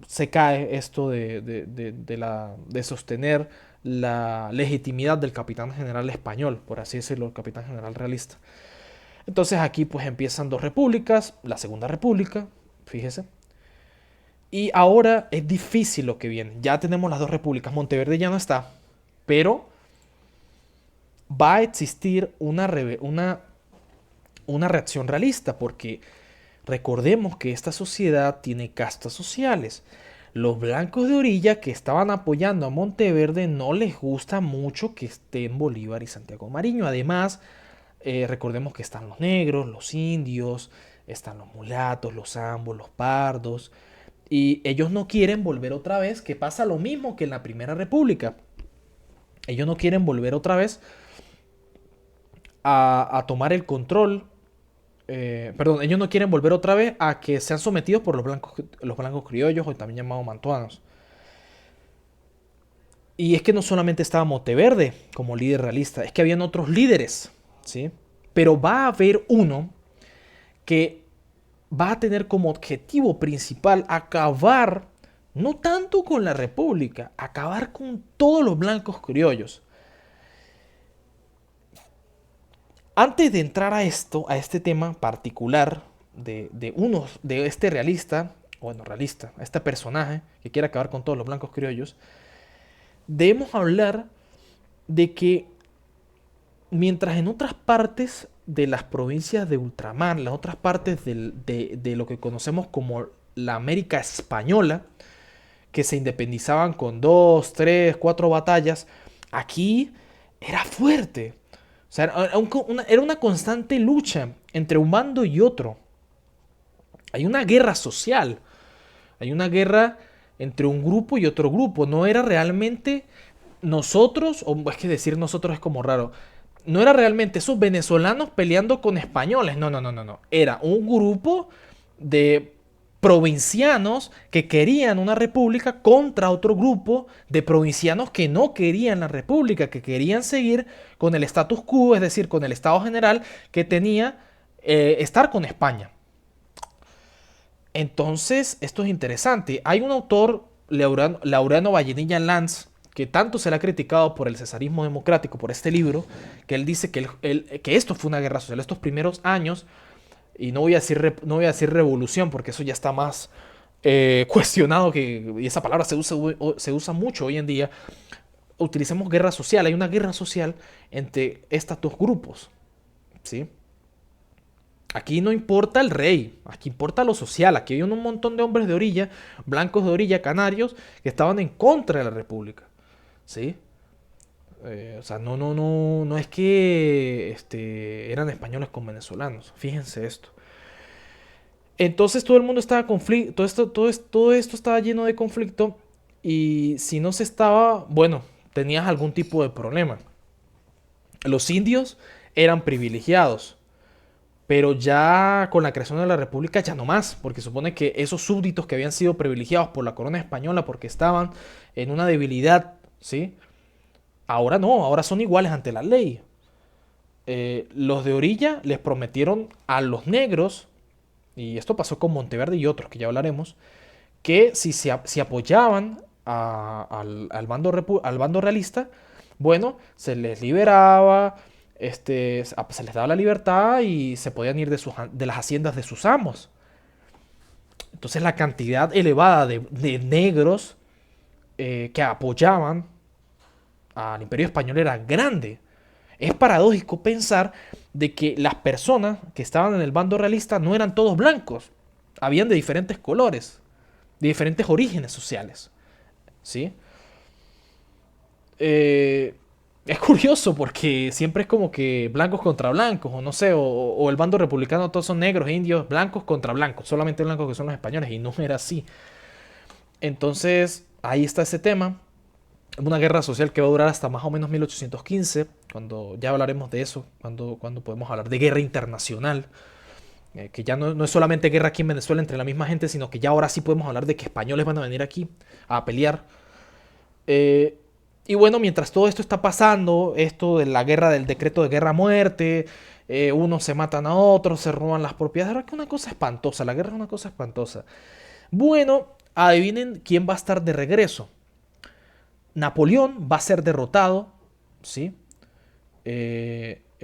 se cae esto de sostener la legitimidad del capitán general español, por así decirlo, el capitán general realista. Entonces aquí pues empiezan dos repúblicas, la segunda república, fíjese. Y ahora es difícil lo que viene. Ya tenemos las dos repúblicas, Monteverde ya no está, pero va a existir una reacción realista, porque recordemos que esta sociedad tiene castas sociales. Los blancos de orilla que estaban apoyando a Monteverde no les gusta mucho que estén Bolívar y Santiago Mariño. Además, recordemos que están los negros, los indios, están los mulatos, los zambos, los pardos. Y ellos no quieren volver otra vez, que pasa lo mismo que en la Primera República. Ellos no quieren volver otra vez a tomar el control. Perdón, ellos no quieren volver otra vez a que sean sometidos por los blancos criollos, o también llamados mantuanos. Y es que no solamente estaba Monteverde como líder realista, es que habían otros líderes, ¿sí? Pero va a haber uno que va a tener como objetivo principal acabar, no tanto con la República, acabar con todos los blancos criollos. Antes de entrar a esto, a este tema particular de este realista, bueno, realista, a este personaje que quiere acabar con todos los blancos criollos, debemos hablar de que mientras en otras partes de las provincias de ultramar, las otras partes de lo que conocemos como la América Española, que se independizaban con 2, 3, 4 batallas, aquí era fuerte. O sea, era una constante lucha entre un bando y otro. Hay una guerra social. Hay una guerra entre un grupo y otro grupo. No era realmente nosotros, o es que decir nosotros es como raro. No era realmente esos venezolanos peleando con españoles. No, no, no, no, no. Era un grupo de provincianos que querían una república contra otro grupo de provincianos que no querían la república, que querían seguir con el status quo, es decir, con el estado general que tenía estar con España. Entonces, esto es interesante. Hay un autor, Laureano Vallenilla Lanz, que tanto se le ha criticado por el cesarismo democrático, por este libro, que él dice que esto fue una guerra social, estos primeros años, y no voy a decir revolución, porque eso ya está más cuestionado, y esa palabra se usa mucho hoy en día. Utilicemos guerra social, hay una guerra social entre estos dos grupos, ¿sí? Aquí no importa el rey, aquí importa lo social. Aquí hay un montón de hombres de orilla, blancos de orilla, canarios, que estaban en contra de la república, ¿sí? O sea, no es que eran españoles con venezolanos. Fíjense esto. Entonces todo el mundo estaba conflicto, todo esto estaba lleno de conflicto, y si no se estaba, bueno, tenías algún tipo de problema. Los indios eran privilegiados, pero ya con la creación de la república ya no más, porque supone que esos súbditos que habían sido privilegiados por la corona española porque estaban en una debilidad, ¿sí? Ahora no, ahora son iguales ante la ley. Los de orilla les prometieron a los negros, y esto pasó con Monteverde y otros que ya hablaremos, que si apoyaban al bando realista, bueno, se les liberaba, se les daba la libertad y se podían ir de las haciendas de sus amos. Entonces la cantidad elevada de negros que apoyaban al Imperio Español era grande. Es paradójico pensar de que las personas que estaban en el bando realista no eran todos blancos. Habían de diferentes colores, de diferentes orígenes sociales, ¿sí? Es curioso porque siempre es como que blancos contra blancos, o no sé, o el bando republicano todos son negros, indios, blancos contra blancos, solamente blancos que son los españoles, y no era así. Entonces, ahí está ese tema. Una guerra social que va a durar hasta más o menos 1815, cuando ya hablaremos de eso, cuando podemos hablar de guerra internacional, que ya no es solamente guerra aquí en Venezuela entre la misma gente, sino que ya ahora sí podemos hablar de que españoles van a venir aquí a pelear. Y bueno, mientras todo esto está pasando, esto de la guerra, del decreto de guerra a muerte, unos se matan a otros, se roban las propiedades, es que una cosa espantosa, la guerra es una cosa espantosa. Bueno, adivinen quién va a estar de regreso. Napoleón va a ser derrotado, ¿sí?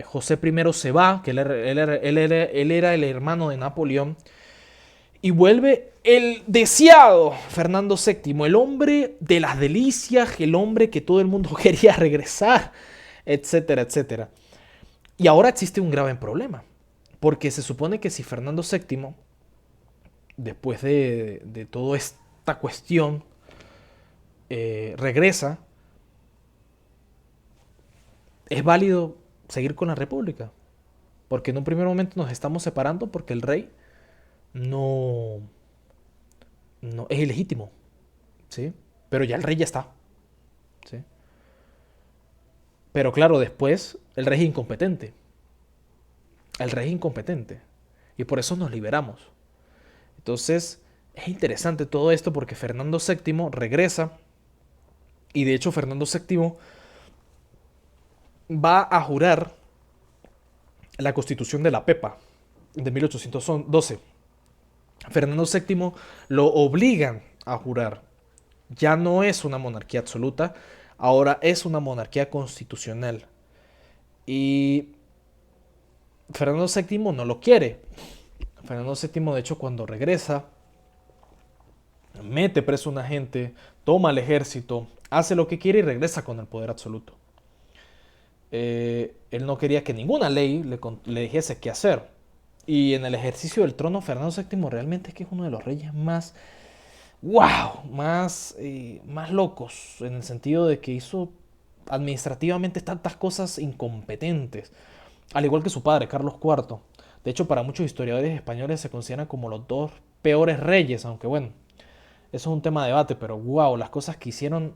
José I se va, que él era el hermano de Napoleón, y vuelve el deseado Fernando VII, el hombre de las delicias, el hombre que todo el mundo quería regresar, etcétera, etcétera. Y ahora existe un grave problema, porque se supone que si Fernando VII, después de toda esta cuestión, regresa, es válido seguir con la república, porque en un primer momento nos estamos separando porque el rey no, bueno, es ilegítimo, ¿sí? Pero ya el rey ya está, ¿sí? Pero claro, después el rey es incompetente. El rey es incompetente. Y por eso nos liberamos. Entonces, es interesante todo esto porque Fernando VII regresa. Y de hecho, Fernando VII va a jurar la constitución de la Pepa de 1812. Fernando VII lo obligan a jurar. Ya no es una monarquía absoluta, ahora es una monarquía constitucional. Y Fernando VII no lo quiere. Fernando VII, de hecho, cuando regresa, mete preso a una gente, toma el ejército, hace lo que quiere y regresa con el poder absoluto. Él no quería que ninguna ley le dijese qué hacer. Y en el ejercicio del trono, Fernando VII realmente es que es uno de los reyes más, wow, más locos, en el sentido de que hizo administrativamente tantas cosas incompetentes, al igual que su padre, Carlos IV. De hecho, para muchos historiadores españoles se consideran como los dos peores reyes, aunque bueno, eso es un tema de debate, pero wow, las cosas que hicieron,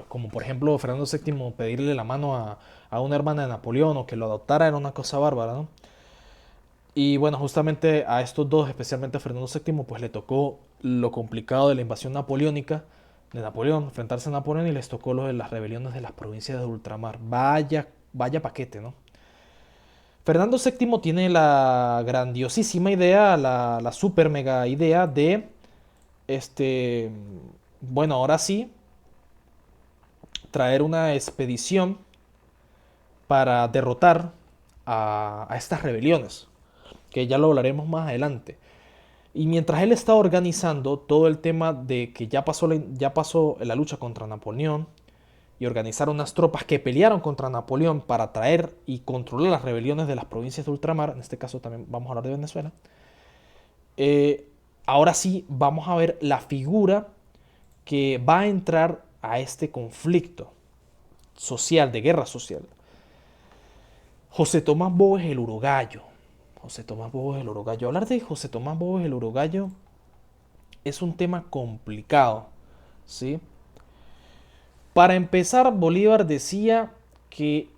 como por ejemplo Fernando VII pedirle la mano a una hermana de Napoleón o que lo adoptara, era una cosa bárbara, ¿no? Y bueno, justamente a estos dos, especialmente a Fernando VII, pues le tocó lo complicado de la invasión napoleónica de Napoleón, enfrentarse a Napoleón, y les tocó lo de las rebeliones de las provincias de ultramar. Vaya paquete, ¿no? Fernando VII tiene la grandiosísima idea, la super mega idea de, este, bueno, ahora sí, traer una expedición para derrotar a estas rebeliones, que ya lo hablaremos más adelante. Y mientras él está organizando todo el tema de que ya pasó la lucha contra Napoleón y organizar unas tropas que pelearon contra Napoleón para traer y controlar las rebeliones de las provincias de ultramar, en este caso también vamos a hablar de Venezuela, ahora sí vamos a ver la figura que va a entrar a este conflicto social, de guerra social. José Tomás Bóves el Urogallo. José Tomás Bóves el Urogallo. Hablar de José Tomás Bóves el Urogallo es un tema complicado, ¿sí? Para empezar, Bolívar decía que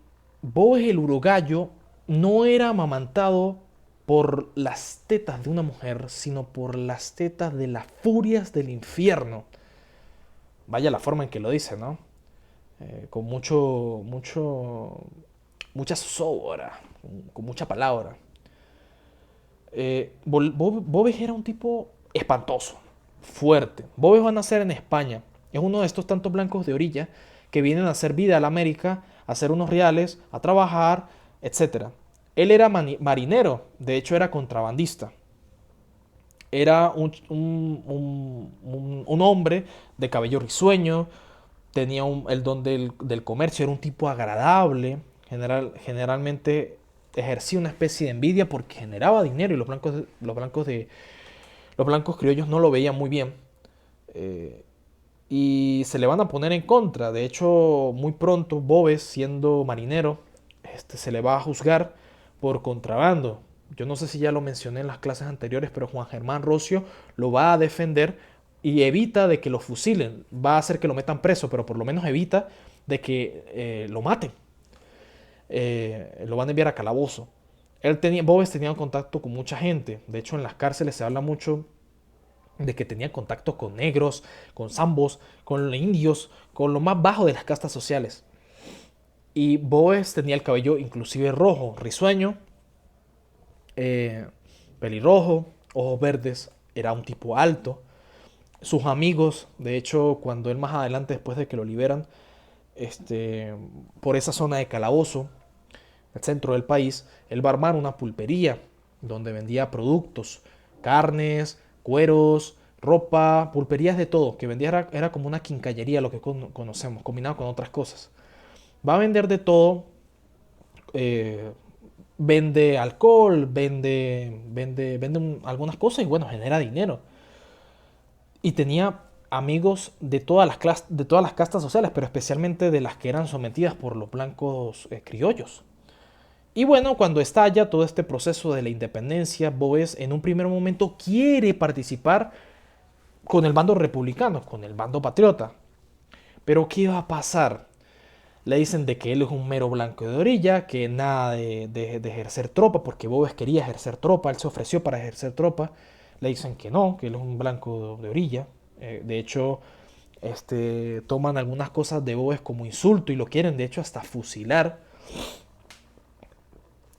Bóves el Urogallo no era amamantado por las tetas de una mujer, sino por las tetas de las furias del infierno. Vaya la forma en que lo dice, ¿no? Con mucha zozobra, con mucha palabra. Bóves era un tipo espantoso, fuerte. Bóves va a nacer en España. Es uno de estos tantos blancos de orilla que vienen a hacer vida a la América, a hacer unos reales, a trabajar, etcétera. Él era marinero, de hecho era contrabandista. Era un hombre de cabello risueño, tenía el don del comercio, era un tipo agradable, generalmente ejercía una especie de envidia porque generaba dinero y los blancos criollos no lo veían muy bien. Y se le van a poner en contra. De hecho, muy pronto Bóves, siendo marinero, se le va a juzgar por contrabando. Yo no sé si ya lo mencioné en las clases anteriores, pero Juan Germán Rocio lo va a defender y evita de que lo fusilen. Va a hacer que lo metan preso, pero por lo menos evita de que lo maten. Lo van a enviar a calabozo. Bóves tenía contacto con mucha gente. De hecho, en las cárceles se habla mucho de que tenía contacto con negros, con zambos, con indios, con lo más bajo de las castas sociales. Y Bóves tenía el cabello inclusive rojo, risueño, pelirrojo, ojos verdes, era un tipo alto. Sus amigos, de hecho, cuando él más adelante, después de que lo liberan, por esa zona de Calabozo, el centro del país, él va a armar una pulpería donde vendía productos, carnes, cueros, ropa, pulperías de todo, que vendía era como una quincallería, lo que conocemos, combinado con otras cosas. Va a vender de todo, vende alcohol, vende algunas cosas y bueno, genera dinero. Y tenía amigos de todas las castas sociales, pero especialmente de las que eran sometidas por los blancos criollos. Y bueno, cuando estalla todo este proceso de la independencia, Bóves en un primer momento quiere participar con el bando republicano, con el bando patriota. Pero ¿qué va a pasar? Le dicen de que él es un mero blanco de orilla, que nada de ejercer tropa, porque Boves quería ejercer tropa, él se ofreció para ejercer tropa. Le dicen que no, que él es un blanco de orilla. De hecho, toman algunas cosas de Boves como insulto y lo quieren, de hecho, hasta fusilar.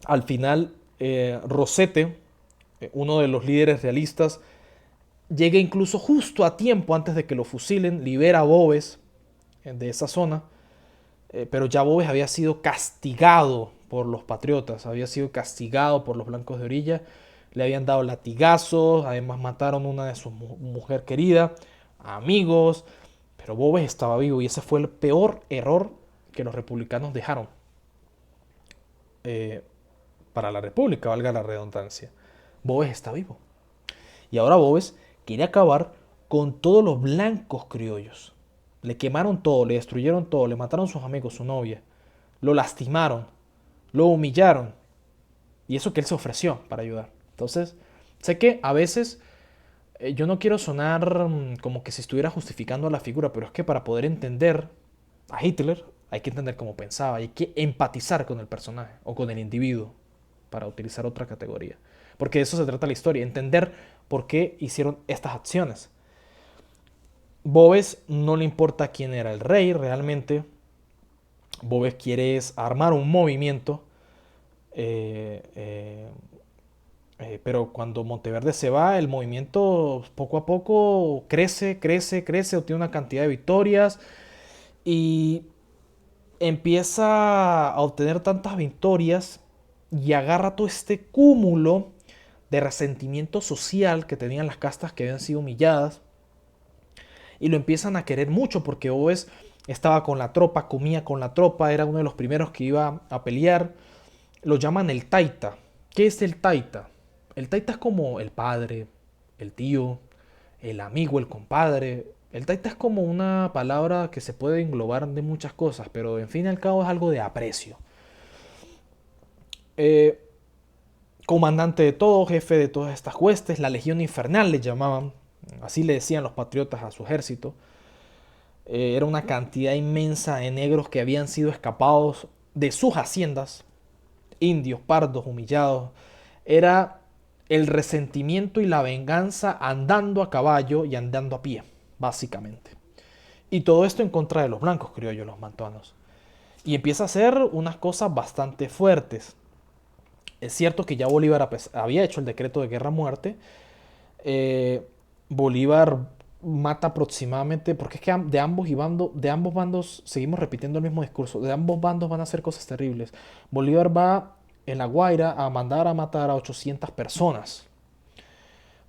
Al final, Rosete, uno de los líderes realistas, llega incluso justo a tiempo antes de que lo fusilen, libera a Boves de esa zona, pero ya Boves había sido castigado por los patriotas, había sido castigado por los blancos de orilla, le habían dado latigazos, además mataron a una de sus mujer querida, amigos, pero Boves estaba vivo y ese fue el peor error que los republicanos dejaron para la república, valga la redundancia. Boves está vivo. Y ahora Boves quiere acabar con todos los blancos criollos. Le quemaron todo, le destruyeron todo, le mataron a sus amigos, su novia. Lo lastimaron, lo humillaron. Y eso que él se ofreció para ayudar. Entonces, sé que a veces yo no quiero sonar como que se estuviera justificando a la figura, pero es que para poder entender a Hitler hay que entender cómo pensaba, hay que empatizar con el personaje o con el individuo, para utilizar otra categoría. Porque de eso se trata la historia, entender por qué hicieron estas acciones. Boves no le importa quién era el rey realmente. Boves quiere armar un movimiento. Pero cuando Monteverde se va, el movimiento poco a poco crece, obtiene una cantidad de victorias y empieza a obtener tantas victorias y agarra todo este cúmulo de resentimiento social que tenían las castas que habían sido humilladas y lo empiezan a querer mucho porque Boves estaba con la tropa, comía con la tropa, era uno de los primeros que iba a pelear. Lo llaman el Taita. ¿Qué es el Taita? El Taita es como el padre, el tío, el amigo, el compadre. El Taita es como una palabra que se puede englobar de muchas cosas, pero en fin y al cabo es algo de aprecio. Comandante de todo, jefe de todas estas huestes, la Legión Infernal le llamaban, así le decían los patriotas a su ejército. Era una cantidad inmensa de negros que habían sido escapados de sus haciendas, indios, pardos, humillados. Era el resentimiento y la venganza andando a caballo y andando a pie, básicamente. Y todo esto en contra de los blancos criollos, los mantuanos. Y empieza a hacer unas cosas bastante fuertes. Es cierto que ya Bolívar había hecho el decreto de guerra-muerte. Bolívar mata aproximadamente, porque es que de ambos bandos seguimos repitiendo el mismo discurso, de ambos bandos van a hacer cosas terribles. Bolívar va en La Guaira a mandar a matar a 800 personas.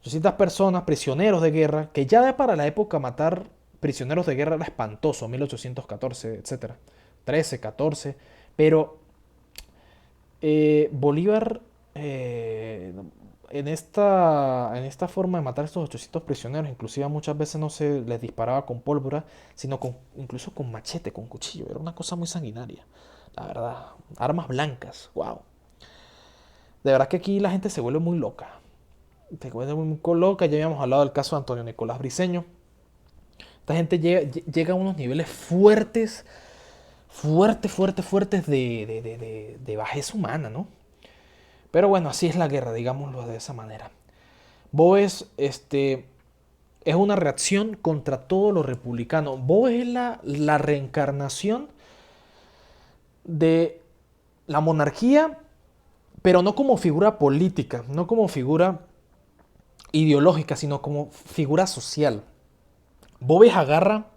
800 personas, prisioneros de guerra, que ya para la época matar prisioneros de guerra era espantoso, 1814, etc. 13, 14, pero Bolívar en esta forma de matar a estos 800 prisioneros, inclusive muchas veces no se les disparaba con pólvora, sino incluso con machete, con cuchillo. Era una cosa muy sanguinaria, la verdad. Armas blancas, wow. De verdad que aquí la gente se vuelve muy loca. Se vuelve muy loca. Ya habíamos hablado del caso de Antonio Nicolás Briceño. Esta gente llega a unos niveles fuertes de bajeza humana, ¿no? Pero bueno, así es la guerra, digámoslo de esa manera. Boves es una reacción contra todo lo republicano. Boves es la reencarnación de la monarquía, pero no como figura política, no como figura ideológica, sino como figura social. Boves agarra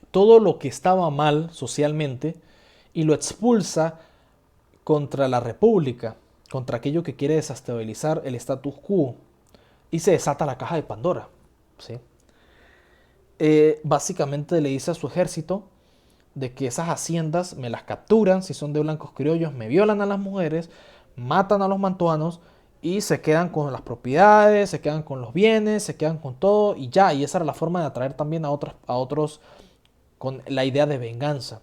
todo lo que estaba mal socialmente y lo expulsa contra la república, contra aquello que quiere desestabilizar el status quo, y se desata la caja de Pandora, ¿sí? Básicamente le dice a su ejército de que esas haciendas me las capturan si son de blancos criollos, me violan a las mujeres, matan a los mantuanos y se quedan con las propiedades, se quedan con los bienes, se quedan con todo y ya. Y esa era la forma de atraer también a otros con la idea de venganza.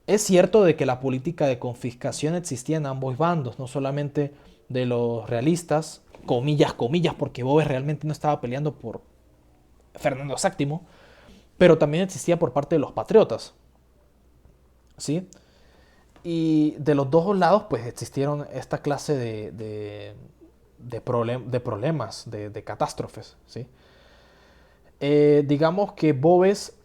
Es cierto de que la política de confiscación existía en ambos bandos, no solamente de los realistas, comillas, comillas, porque Boves realmente no estaba peleando por Fernando VII, pero también existía por parte de los patriotas, ¿sí? Y de los dos lados, pues existieron esta clase de problemas, de catástrofes, ¿sí? Digamos que Boves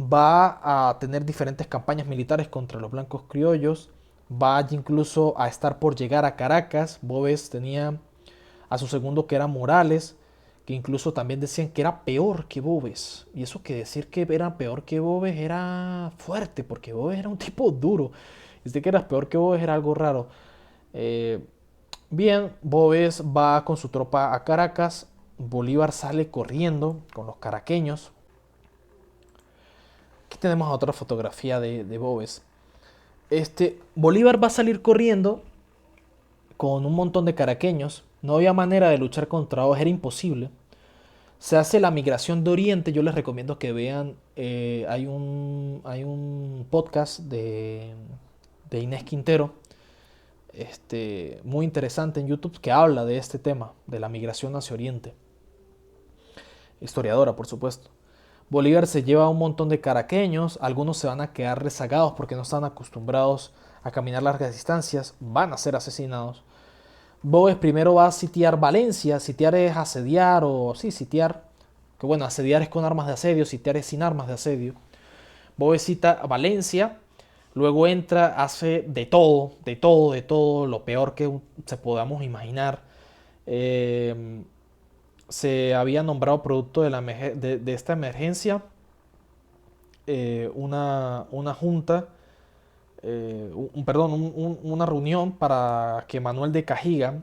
va a tener diferentes campañas militares contra los blancos criollos, va incluso a estar por llegar a Caracas. Boves tenía a su segundo, que era Morales, que incluso también decían que era peor que Boves. Y eso, que decir que era peor que Boves era fuerte, porque Boves era un tipo duro. Y decir que era peor que Boves era algo raro. Eh, Bien, Boves va con su tropa a Caracas. Bolívar sale corriendo con los caraqueños. Aquí tenemos otra fotografía de Boves. Bolívar va a salir corriendo con un montón de caraqueños. No había manera de luchar contra Boves, era imposible. Se hace la migración de Oriente. Yo les recomiendo que vean, hay un podcast de Inés Quintero, muy interesante en YouTube, que habla de este tema, de la migración hacia Oriente. Historiadora, por supuesto. Bolívar se lleva un montón de caraqueños, algunos se van a quedar rezagados porque no están acostumbrados a caminar largas distancias, van a ser asesinados. Boves primero va a sitiar Valencia. Sitiar es asediar, o sí, sitiar, que bueno, asediar es con armas de asedio, sitiar es sin armas de asedio. Boves cita Valencia, luego entra, hace de todo, de todo, de todo, lo peor que se podamos imaginar. Eh, Se había nombrado producto de esta emergencia, una junta, perdón, una reunión para que Manuel de Cajiga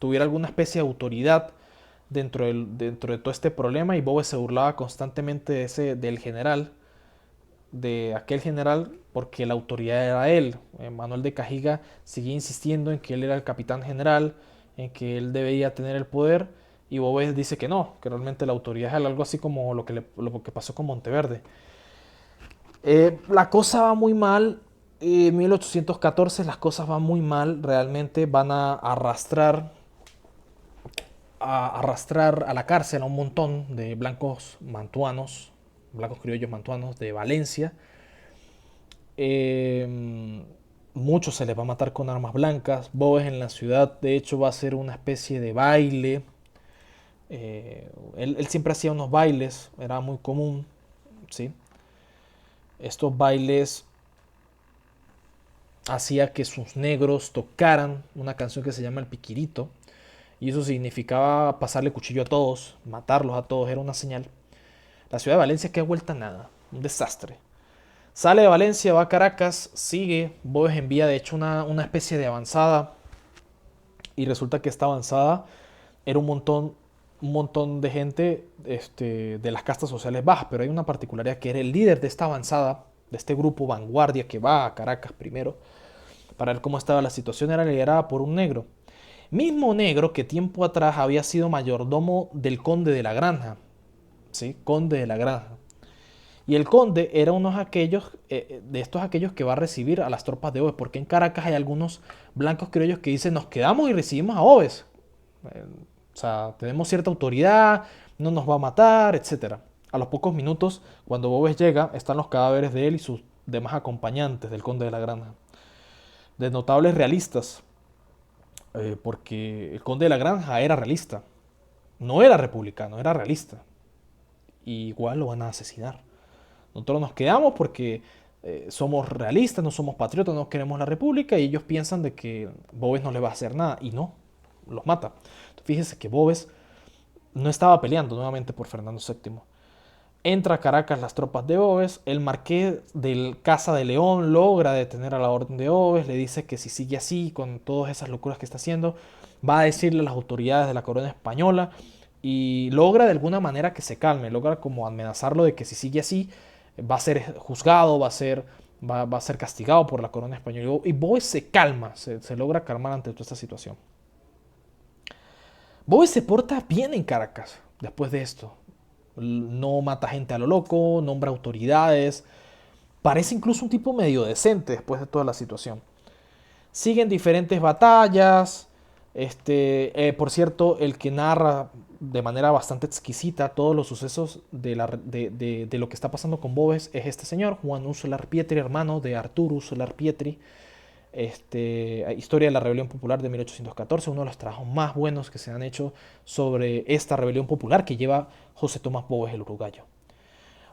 tuviera alguna especie de autoridad dentro de todo este problema. Y Boves se burlaba constantemente del general, de aquel general, porque la autoridad era él. Manuel de Cajiga seguía insistiendo en que él era el capitán general, en que él debía tener el poder, y Boves dice que no, que realmente la autoridad es algo así como lo que pasó con Monteverde. La cosa va muy mal. En 1814 las cosas van muy mal, realmente van a arrastrar a la cárcel a un montón de blancos mantuanos, blancos criollos mantuanos de Valencia. Eh, Muchos se les va a matar con armas blancas. Boves en la ciudad, de hecho, va a hacer una especie de baile. Él siempre hacía unos bailes, era muy común, ¿sí? Estos bailes hacía que sus negros tocaran una canción que se llama El Piquirito, y eso significaba pasarle cuchillo a todos, matarlos a todos, era una señal. La ciudad de Valencia queda vuelta a nada, un desastre. Sale de Valencia, va a Caracas, sigue. Boves envía de hecho una especie de avanzada, y resulta que esta avanzada era un montón de gente, de las castas sociales bajas, pero hay una particularidad, que era el líder de esta avanzada, de este grupo vanguardia que va a Caracas primero para ver cómo estaba la situación, era liderada por un negro. Mismo negro que tiempo atrás había sido mayordomo del conde de la Granja, ¿sí? Conde de la Granja. Y el conde era de estos aquellos que va a recibir a las tropas de Boves, porque en Caracas hay algunos blancos criollos que dicen: nos quedamos y recibimos a Boves. O sea, tenemos cierta autoridad, no nos va a matar, etcétera. A los pocos minutos, cuando Boves llega, están los cadáveres de él y sus demás acompañantes del conde de la Granja, de notables realistas, porque el conde de la Granja era realista, no era republicano, era realista. Y igual lo van a asesinar. Nosotros nos quedamos porque somos realistas, no somos patriotas, no queremos la república, y ellos piensan de que Boves no le va a hacer nada, y no, los mata. Entonces, fíjese que Boves no estaba peleando nuevamente por Fernando VII. Entra a Caracas las tropas de Boves, el marqués del Casa de León logra detener a la orden de Boves, le dice que si sigue así, con todas esas locuras que está haciendo, va a decirle a las autoridades de la corona española, y logra de alguna manera que se calme, logra como amenazarlo de que si sigue así, va a ser juzgado, va a ser castigado por la corona española. Y Boves se calma, se logra calmar ante toda esta situación. Boves se porta bien en Caracas después de esto. No mata gente a lo loco, nombra autoridades. Parece incluso un tipo medio decente después de toda la situación. Siguen diferentes batallas. Por cierto, el que narra de manera bastante exquisita todos los sucesos de lo que está pasando con Boves es este señor, Juan Usolar Pietri, hermano de Arturo Usolar Pietri. Historia de la Rebelión Popular de 1814, uno de los trabajos más buenos que se han hecho sobre esta rebelión popular que lleva José Tomás Boves el uruguayo.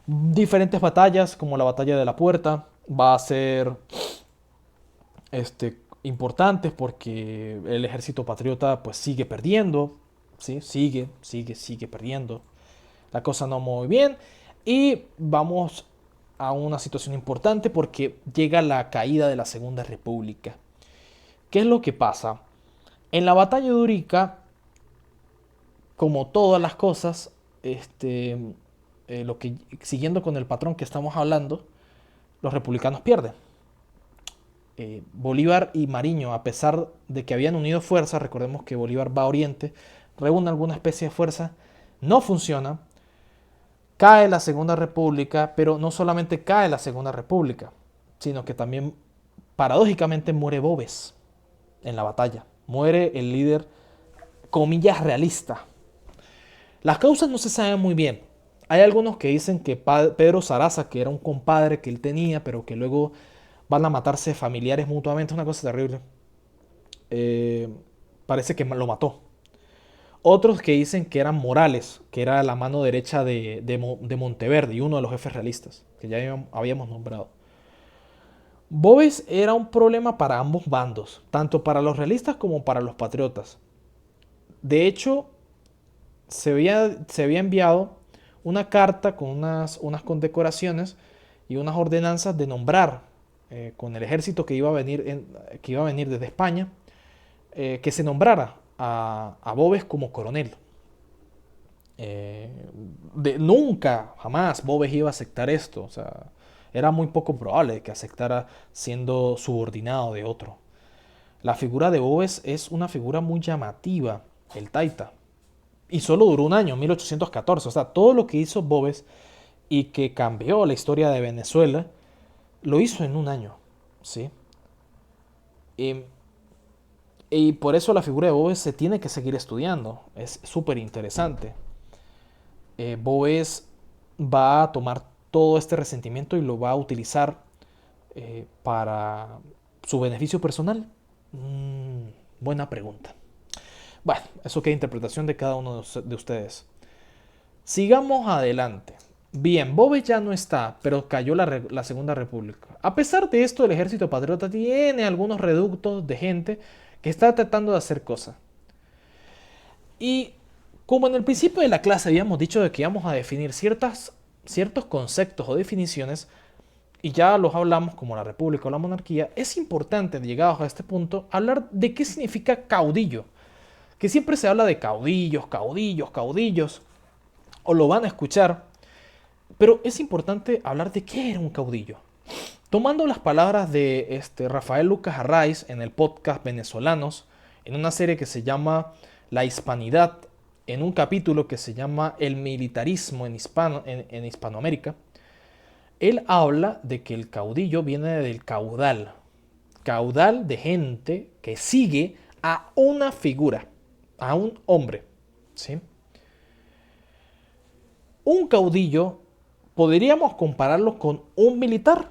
Diferentes batallas, como la batalla de la Puerta, va a ser importantes porque el ejército patriota pues sigue perdiendo, ¿sí? Sigue perdiendo. La cosa no muy bien y vamos a una situación importante porque llega la caída de la Segunda República. ¿Qué es lo que pasa? En la batalla de Urica, como todas las cosas, siguiendo con el patrón que estamos hablando, los republicanos pierden. Bolívar y Mariño, a pesar de que habían unido fuerzas, recordemos que Bolívar va a Oriente, reúne alguna especie de fuerza, no funciona, cae la Segunda República, pero no solamente cae la Segunda República, sino que también paradójicamente muere Boves en la batalla. Muere el líder, comillas, realista. Las causas no se saben muy bien. Hay algunos que dicen que Pedro Saraza, que era un compadre que él tenía, pero que luego van a matarse familiares mutuamente, es una cosa terrible. Eh, Parece que lo mató. Otros que dicen que eran Morales, que era la mano derecha de Monteverde y uno de los jefes realistas, que ya habíamos nombrado. Boves era un problema para ambos bandos, tanto para los realistas como para los patriotas. De hecho, se había enviado una carta con unas condecoraciones y unas ordenanzas de nombrar con el ejército que iba a venir desde España, que se nombrara a Boves como coronel. Nunca, jamás Boves iba a aceptar esto. O sea, era muy poco probable que aceptara siendo subordinado de otro. La figura de Boves es una figura muy llamativa, el Taita. Y solo duró un año, 1814. O sea, todo lo que hizo Boves y que cambió la historia de Venezuela, lo hizo en un año. ¿Sí? Y, y por eso la figura de Boves se tiene que seguir estudiando. Es súper interesante. Boves va a tomar todo este resentimiento y lo va a utilizar para su beneficio personal. Buena pregunta. Bueno, eso queda interpretación de cada uno de ustedes. Sigamos adelante. Bien, Boves ya no está, pero cayó la Segunda República. A pesar de esto, el ejército patriota tiene algunos reductos de gente que está tratando de hacer cosas. Y como en el principio de la clase habíamos dicho de que íbamos a definir ciertos conceptos o definiciones, y ya los hablamos como la república o la monarquía, es importante, llegados a este punto, hablar de qué significa caudillo. Que siempre se habla de caudillos, caudillos, caudillos, o lo van a escuchar, pero es importante hablar de qué era un caudillo. Tomando las palabras de Rafael Lucas Arraiz en el podcast Venezolanos, en una serie que se llama La Hispanidad, en un capítulo que se llama El militarismo en Hispanoamérica, él habla de que el caudillo viene del caudal, caudal de gente que sigue a una figura, a un hombre, ¿sí? Un caudillo podríamos compararlo con un militar.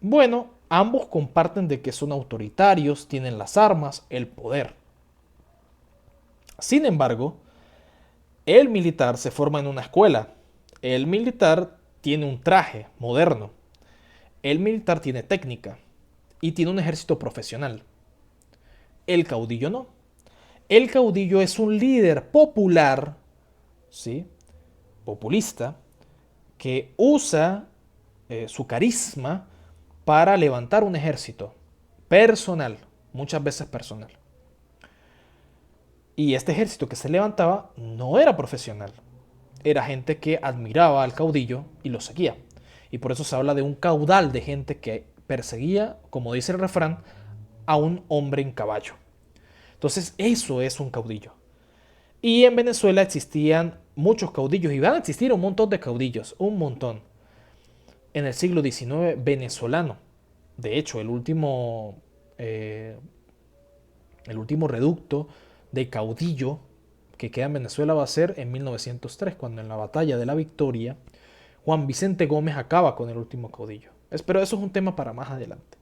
Bueno, ambos comparten de que son autoritarios, tienen las armas, el poder. Sin embargo, el militar se forma en una escuela. El militar tiene un traje moderno. El militar tiene técnica y tiene un ejército profesional. El caudillo no. El caudillo es un líder popular, ¿sí? Populista, que usa su carisma para levantar un ejército personal, muchas veces personal. Y este ejército que se levantaba no era profesional, era gente que admiraba al caudillo y lo seguía. Y por eso se habla de un caudal de gente que perseguía, como dice el refrán, a un hombre en caballo. Entonces eso es un caudillo. Y en Venezuela existían muchos caudillos y van a existir un montón de caudillos, un montón. En el siglo XIX venezolano. De hecho, el último reducto de caudillo que queda en Venezuela va a ser en 1903, cuando en la batalla de la Victoria, Juan Vicente Gómez acaba con el último caudillo. Pero eso es un tema para más adelante.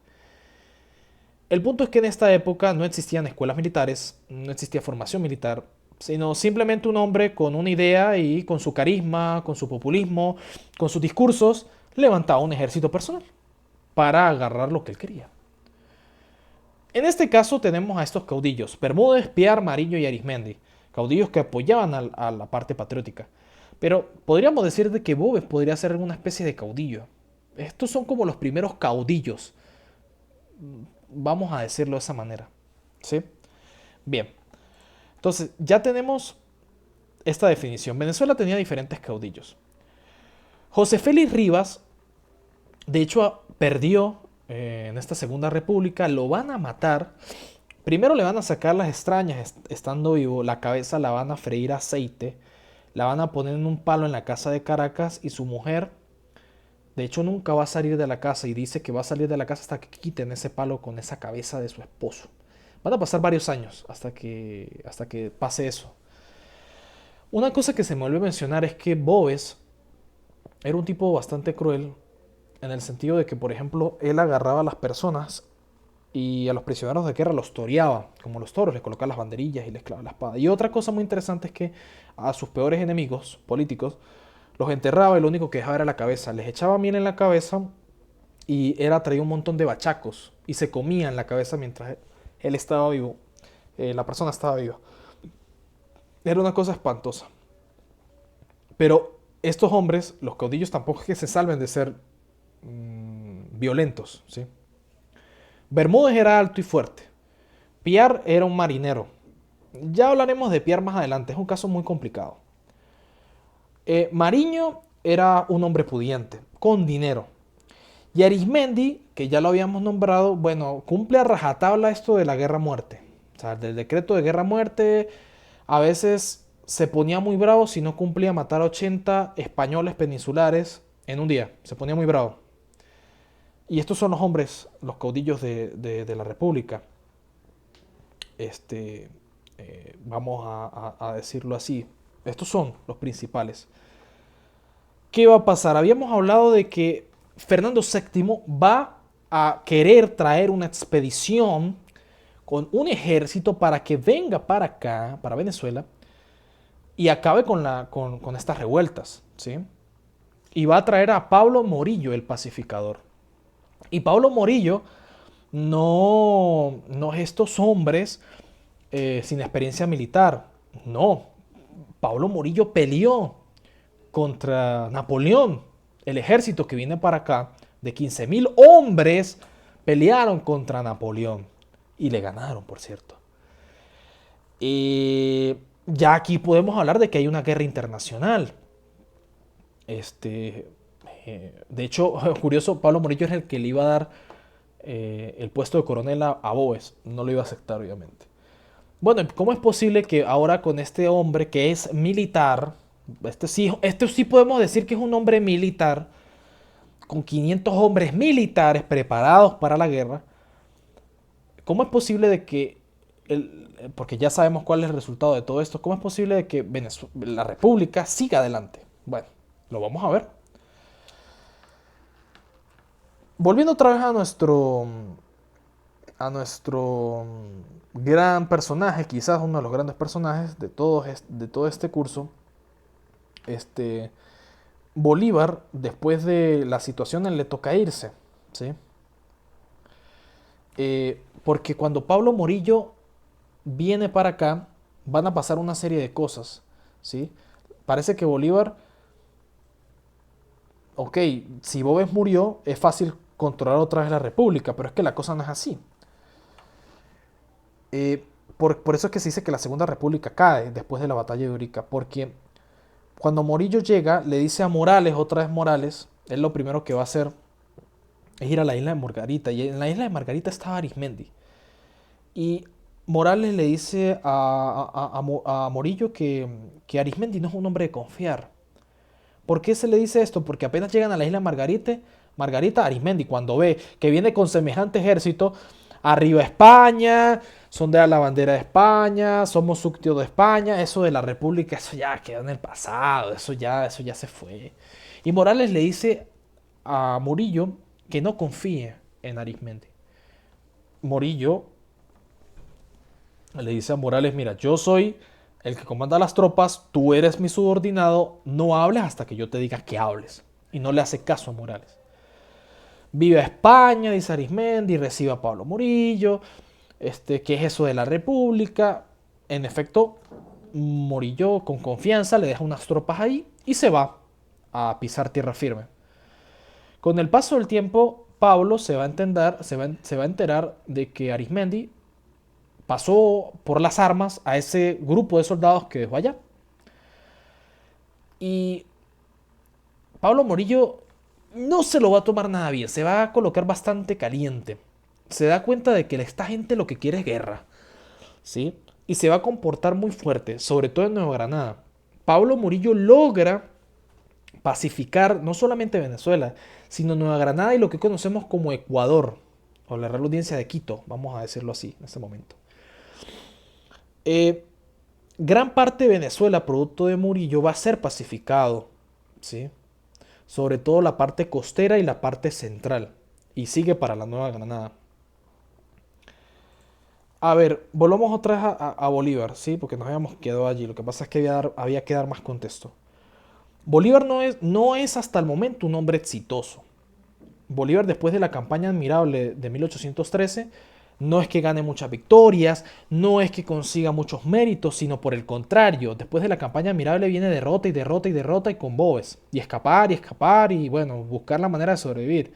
El punto es que en esta época no existían escuelas militares, no existía formación militar, sino simplemente un hombre con una idea y con su carisma, con su populismo, con sus discursos, levantaba un ejército personal para agarrar lo que él quería. En este caso tenemos a estos caudillos, Bermúdez, Piar, Mariño y Arismendi, caudillos que apoyaban a la parte patriótica. Pero podríamos decir de que Boves podría ser una especie de caudillo. Estos son como los primeros caudillos, vamos a decirlo de esa manera. ¿Sí? Bien, entonces ya tenemos esta definición. Venezuela tenía diferentes caudillos. José Félix Rivas, de hecho, perdió en esta Segunda República, lo van a matar. Primero le van a sacar las extrañas estando vivo, la cabeza la van a freír aceite, la van a poner en un palo en la casa de Caracas y su mujer, de hecho, nunca va a salir de la casa y dice que va a salir de la casa hasta que quiten ese palo con esa cabeza de su esposo. Van a pasar varios años hasta que pase eso. Una cosa que se me olvidó mencionar es que Boves era un tipo bastante cruel en el sentido de que, por ejemplo, él agarraba a las personas y a los prisioneros de guerra los toreaba, como los toros, les colocaba las banderillas y les clavaba la espada. Y otra cosa muy interesante es que a sus peores enemigos políticos los enterraba y lo único que dejaba era la cabeza. Les echaba miel en la cabeza y traía un montón de bachacos y se comían la cabeza mientras él estaba vivo, la persona estaba viva. Era una cosa espantosa. Pero estos hombres, los caudillos, tampoco es que se salven de ser violentos, ¿sí? Bermúdez era alto y fuerte. Piar era un marinero. Ya hablaremos de Piar más adelante, es un caso muy complicado. Mariño era un hombre pudiente, con dinero. Y Arismendi, que ya lo habíamos nombrado, bueno, cumple a rajatabla esto de la guerra-muerte. O sea, del decreto de guerra-muerte, a veces se ponía muy bravo si no cumplía matar a 80 españoles peninsulares en un día. Se ponía muy bravo. Y estos son los hombres, los caudillos de la República. Vamos a decirlo así. Estos son los principales. ¿Qué va a pasar? Habíamos hablado de que Fernando VII va a querer traer una expedición con un ejército para que venga para acá, para Venezuela, y acabe con estas revueltas, ¿sí? Y va a traer a Pablo Morillo, el pacificador. Y Pablo Morillo no es estos hombres sin experiencia militar. No. Pablo Morillo peleó contra Napoleón. El ejército que viene para acá, de 15.000 hombres, pelearon contra Napoleón. Y le ganaron, por cierto. Ya aquí podemos hablar de que hay una guerra internacional. De hecho, curioso, Pablo Morillo es el que le iba a dar el puesto de coronel a Boves. No lo iba a aceptar, obviamente. Bueno, ¿cómo es posible que ahora con este hombre que es militar, este sí podemos decir que es un hombre militar, con 500 hombres militares preparados para la guerra, cómo es posible de que, porque ya sabemos cuál es el resultado de todo esto, cómo es posible de que la República siga adelante? Bueno, lo vamos a ver. Volviendo otra vez a nuestro gran personaje, quizás uno de los grandes personajes de todo este curso, Bolívar, después de la situación, él le toca irse, ¿sí? Porque cuando Pablo Morillo viene para acá, van a pasar una serie de cosas, ¿sí? Parece que Bolívar, ok, si Boves murió, es fácil controlar otra vez la República, pero es que la cosa no es así. Por eso es que se dice que la Segunda República cae después de la batalla de Urica, porque cuando Morillo llega, le dice a Morales, otra vez Morales, él lo primero que va a hacer es ir a la isla de Margarita, y en la isla de Margarita estaba Arismendi. Y Morales le dice a Morillo que Arismendi no es un hombre de confiar. ¿Por qué se le dice esto? Porque apenas llegan a la isla de Margarita, Margarita Arismendi, cuando ve que viene con semejante ejército, arriba España, sondea la bandera de España, somos súbditos de España, eso de la República, eso ya quedó en el pasado, eso ya se fue. Y Morales le dice a Morillo que no confíe en Arismendi. Morillo le dice a Morales, mira, yo soy el que comanda las tropas, tú eres mi subordinado, no hables hasta que yo te diga que hables. Y no le hace caso a Morales. Viva España, dice Arismendi, recibe a Pablo Morillo, ¿qué es eso de la República? En efecto, Morillo con confianza le deja unas tropas ahí y se va a pisar tierra firme. Con el paso del tiempo, Pablo se va a enterar de que Arismendi pasó por las armas a ese grupo de soldados que dejó allá. Y Pablo Morillo no se lo va a tomar nada bien, se va a colocar bastante caliente. Se da cuenta de que esta gente lo que quiere es guerra, ¿sí? Y se va a comportar muy fuerte, sobre todo en Nueva Granada. Pablo Morillo logra pacificar no solamente Venezuela, sino Nueva Granada y lo que conocemos como Ecuador, o la Real Audiencia de Quito, vamos a decirlo así en este momento. Gran parte de Venezuela, producto de Murillo, va a ser pacificado, ¿sí? Sobre todo la parte costera y la parte central, y sigue para la Nueva Granada. A ver, volvamos otra vez a Bolívar, ¿sí? Porque nos habíamos quedado allí. Lo que pasa es que había que dar más contexto. Bolívar no es hasta el momento un hombre exitoso. Bolívar, después de la campaña admirable de 1813, no es que gane muchas victorias, no es que consiga muchos méritos, sino por el contrario, después de la campaña admirable viene derrota y derrota y derrota y con bobes, y escapar y bueno, buscar la manera de sobrevivir.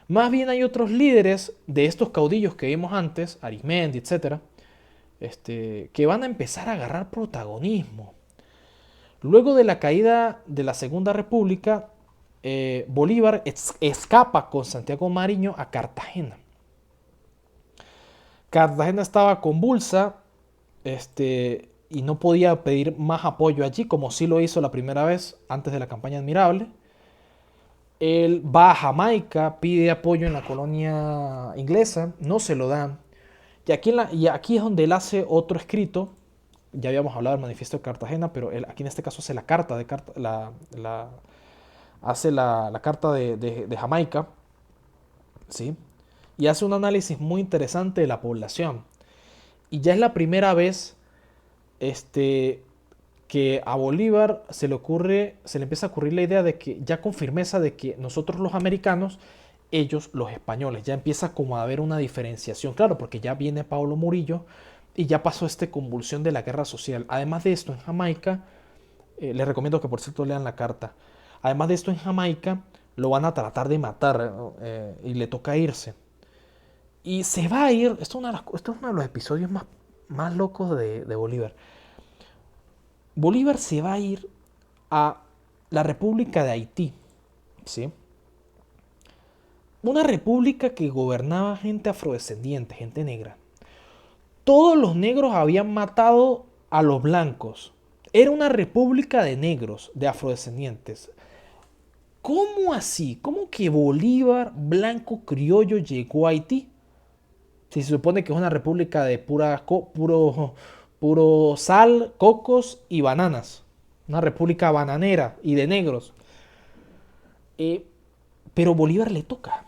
Más bien hay otros líderes de estos caudillos que vimos antes, Arismendi, etcétera, que van a empezar a agarrar protagonismo. Luego de la caída de la Segunda República, Bolívar escapa con Santiago Mariño a Cartagena. Cartagena estaba convulsa, y no podía pedir más apoyo allí, como sí lo hizo la primera vez antes de la campaña admirable. Él va a Jamaica, pide apoyo en la colonia inglesa, no se lo dan. Y aquí es donde él hace otro escrito. Ya habíamos hablado del manifiesto de Cartagena, pero él aquí en este caso hace la carta la carta de Jamaica, ¿sí? Y hace un análisis muy interesante de la población. Y ya es la primera vez que a Bolívar se le empieza a ocurrir la idea de que, ya con firmeza, de que nosotros los americanos, ellos los españoles, ya empieza como a haber una diferenciación, claro, porque ya viene Pablo Murillo y ya pasó esta convulsión de la guerra social. Además de esto, en Jamaica, les recomiendo que por cierto lean la carta. Además de esto, en Jamaica lo van a tratar de matar, y le toca irse. Y se va a ir, esto es uno de los episodios más locos de Bolívar. Bolívar se va a ir a la República de Haití, ¿sí? Una república que gobernaba gente afrodescendiente, gente negra. Todos los negros habían matado a los blancos. Era una república de negros, de afrodescendientes. ¿Cómo así? ¿Cómo que Bolívar, blanco criollo, llegó a Haití? Si se supone que es una república de puro sal, cocos y bananas. Una república bananera y de negros. Pero Bolívar le toca.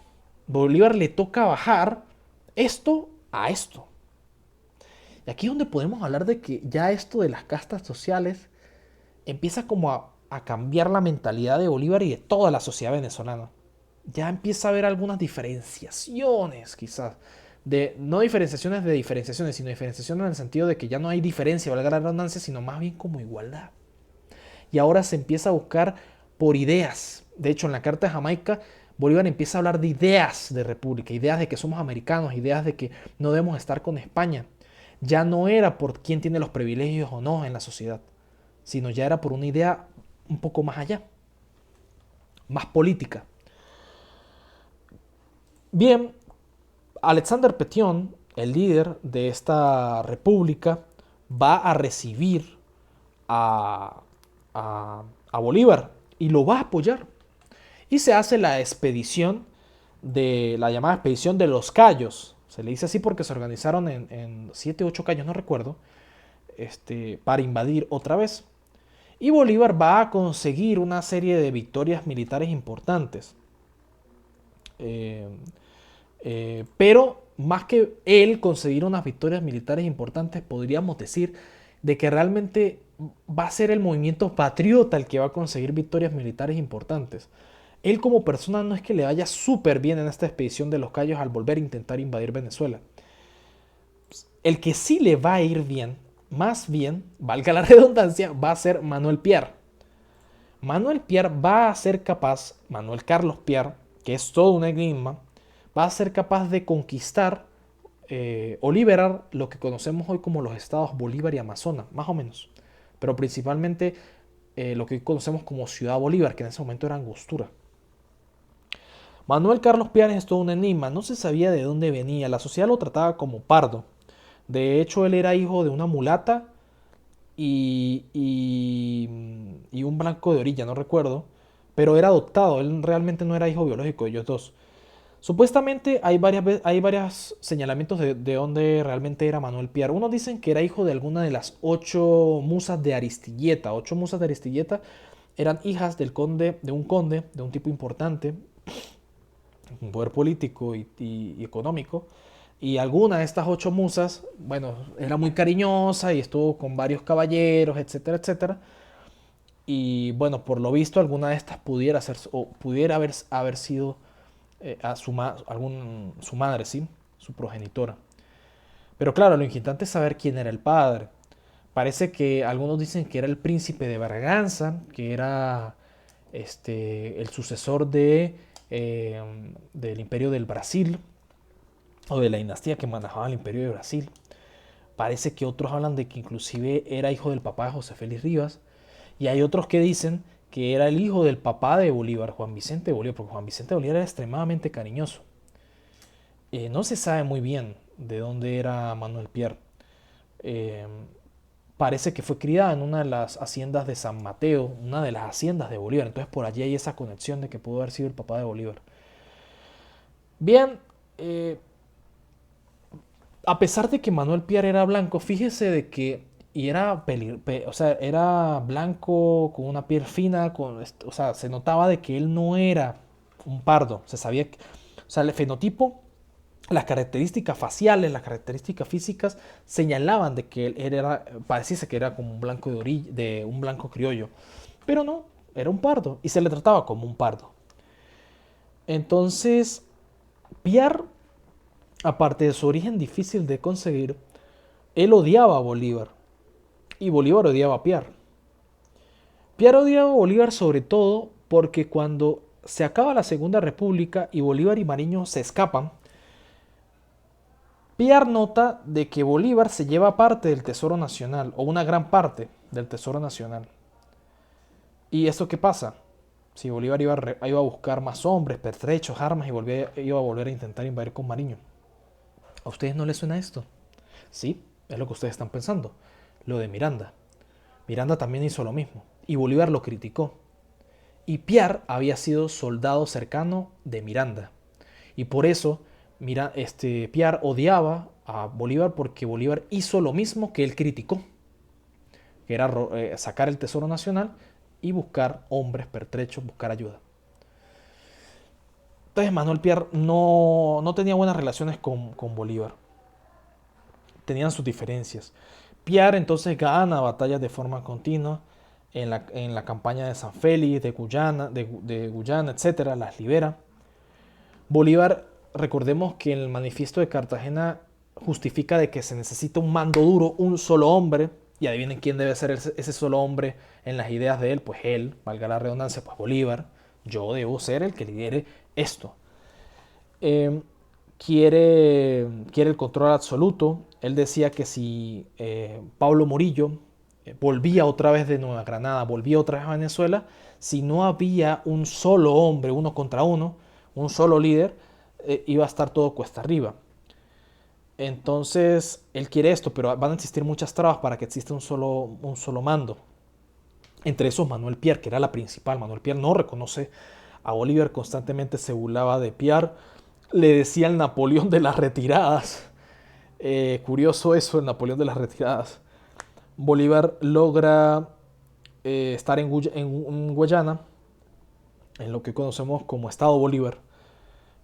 Bolívar le toca bajar esto a esto. Y aquí es donde podemos hablar de que ya esto de las castas sociales empieza como a cambiar la mentalidad de Bolívar y de toda la sociedad venezolana. Ya empieza a haber algunas diferenciaciones, quizás. No diferenciaciones de diferenciaciones, sino diferenciaciones en el sentido de que ya no hay diferencia, valga la redundancia, sino más bien como igualdad. Y ahora se empieza a buscar por ideas. De hecho, en la Carta de Jamaica, Bolívar empieza a hablar de ideas de república, ideas de que somos americanos, ideas de que no debemos estar con España. Ya no era por quién tiene los privilegios o no en la sociedad, sino ya era por una idea un poco más allá, más política. Bien, Alexander Petion, el líder de esta república, va a recibir a Bolívar y lo va a apoyar. y se hace la expedición de la llamada expedición de los Cayos. Se le dice así porque se organizaron en 7 u 8 cayos, no recuerdo, para invadir otra vez. Y Bolívar va a conseguir una serie de victorias militares importantes. Eh, pero más que él conseguir unas victorias militares importantes, podríamos decir de que realmente va a ser el movimiento patriota el que va a conseguir victorias militares importantes. Él como persona no es que le vaya súper bien en esta expedición de los Cayos al volver a intentar invadir Venezuela. El que sí le va a ir bien, más bien, valga la redundancia, va a ser Manuel Piar. Manuel Piar va a ser capaz, Manuel Carlos Piar, que es todo un enigma, va a ser capaz de conquistar o liberar lo que conocemos hoy como los estados Bolívar y Amazonas, más o menos. Pero principalmente lo que hoy conocemos como Ciudad Bolívar, que en ese momento era Angostura. Manuel Carlos Piar es todo un enigma, no se sabía de dónde venía, la sociedad lo trataba como pardo. De hecho, él era hijo de una mulata y un blanco de orilla, no recuerdo, pero era adoptado, él realmente no era hijo biológico de ellos dos. Supuestamente hay varios señalamientos de dónde realmente era Manuel Piar. Unos dicen que era hijo de alguna de las 8 musas de Aristilleta. 8 musas de Aristilleta eran hijas de un tipo importante, un poder político y económico. Y alguna de estas 8 musas, bueno, era muy cariñosa y estuvo con varios caballeros, etcétera, etcétera. Y bueno, por lo visto, alguna de estas pudiera ser o pudiera haber sido su madre, ¿sí? Su progenitora. Pero claro, lo inquietante es saber quién era el padre. Parece que algunos dicen que era el príncipe de Braganza, que era el sucesor del imperio del Brasil, o de la dinastía que manejaba el imperio de Brasil. Parece que otros hablan de que inclusive era hijo del papá de José Félix Rivas. Y hay otros que dicen que era el hijo del papá de Bolívar, Juan Vicente de Bolívar, porque Juan Vicente de Bolívar era extremadamente cariñoso. No se sabe muy bien de dónde era Manuel Piar. Eh, Parece que fue criada en una de las haciendas de San Mateo, una de las haciendas de Bolívar. Entonces por allí hay esa conexión de que pudo haber sido el papá de Bolívar. Bien, a pesar de que Manuel Piar era blanco, fíjese de que y era, o sea, era blanco con una piel fina, o sea, se notaba de que él no era un pardo, se sabía o sea, el fenotipo, las características faciales, las características físicas señalaban de que él era, pareciese que era como un blanco de un blanco criollo, pero no, era un pardo y se le trataba como un pardo. Entonces, Piar, aparte de su origen difícil de conseguir, él odiaba a Bolívar y Bolívar odiaba a Piar. Piar odiaba a Bolívar sobre todo porque cuando se acaba la Segunda República y Bolívar y Mariño se escapan, Piar nota de que Bolívar se lleva parte del Tesoro Nacional, o una gran parte del Tesoro Nacional. ¿Y eso qué pasa? Si Bolívar iba a buscar más hombres, pertrechos, armas y iba a volver a intentar invadir con Mariño. ¿A ustedes no les suena esto? Sí, es lo que ustedes están pensando. Lo de Miranda. Miranda también hizo lo mismo, y Bolívar lo criticó. Y Piar había sido soldado cercano de Miranda. Y por eso Piar odiaba a Bolívar porque Bolívar hizo lo mismo que él criticó, que era sacar el Tesoro Nacional y buscar hombres pertrechos, buscar ayuda. Entonces Manuel Piar no tenía buenas relaciones con Bolívar. Tenían sus diferencias. Piar entonces gana batallas de forma continua en la campaña de San Félix, de Guyana, etcétera, las libera. Bolívar, recordemos que en el manifiesto de Cartagena justifica de que se necesita un mando duro, un solo hombre, y adivinen quién debe ser ese solo hombre en las ideas de él, pues él, valga la redundancia, pues Bolívar, yo debo ser el que lidere esto. Eh, quiere el control absoluto. Él decía que si Pablo Morillo volvía otra vez de Nueva Granada, volvía otra vez a Venezuela, si no había un solo hombre, uno contra uno, un solo líder, iba a estar todo cuesta arriba. Entonces, él quiere esto, pero van a existir muchas trabas para que exista un solo mando. Entre esos, Manuel Piar, que era la principal. Manuel Piar no reconoce A Bolívar constantemente se burlaba de Pierre, le decía el Napoleón de las retiradas. Curioso eso, el Napoleón de las retiradas. Bolívar logra estar en Guayana, en lo que conocemos como Estado Bolívar,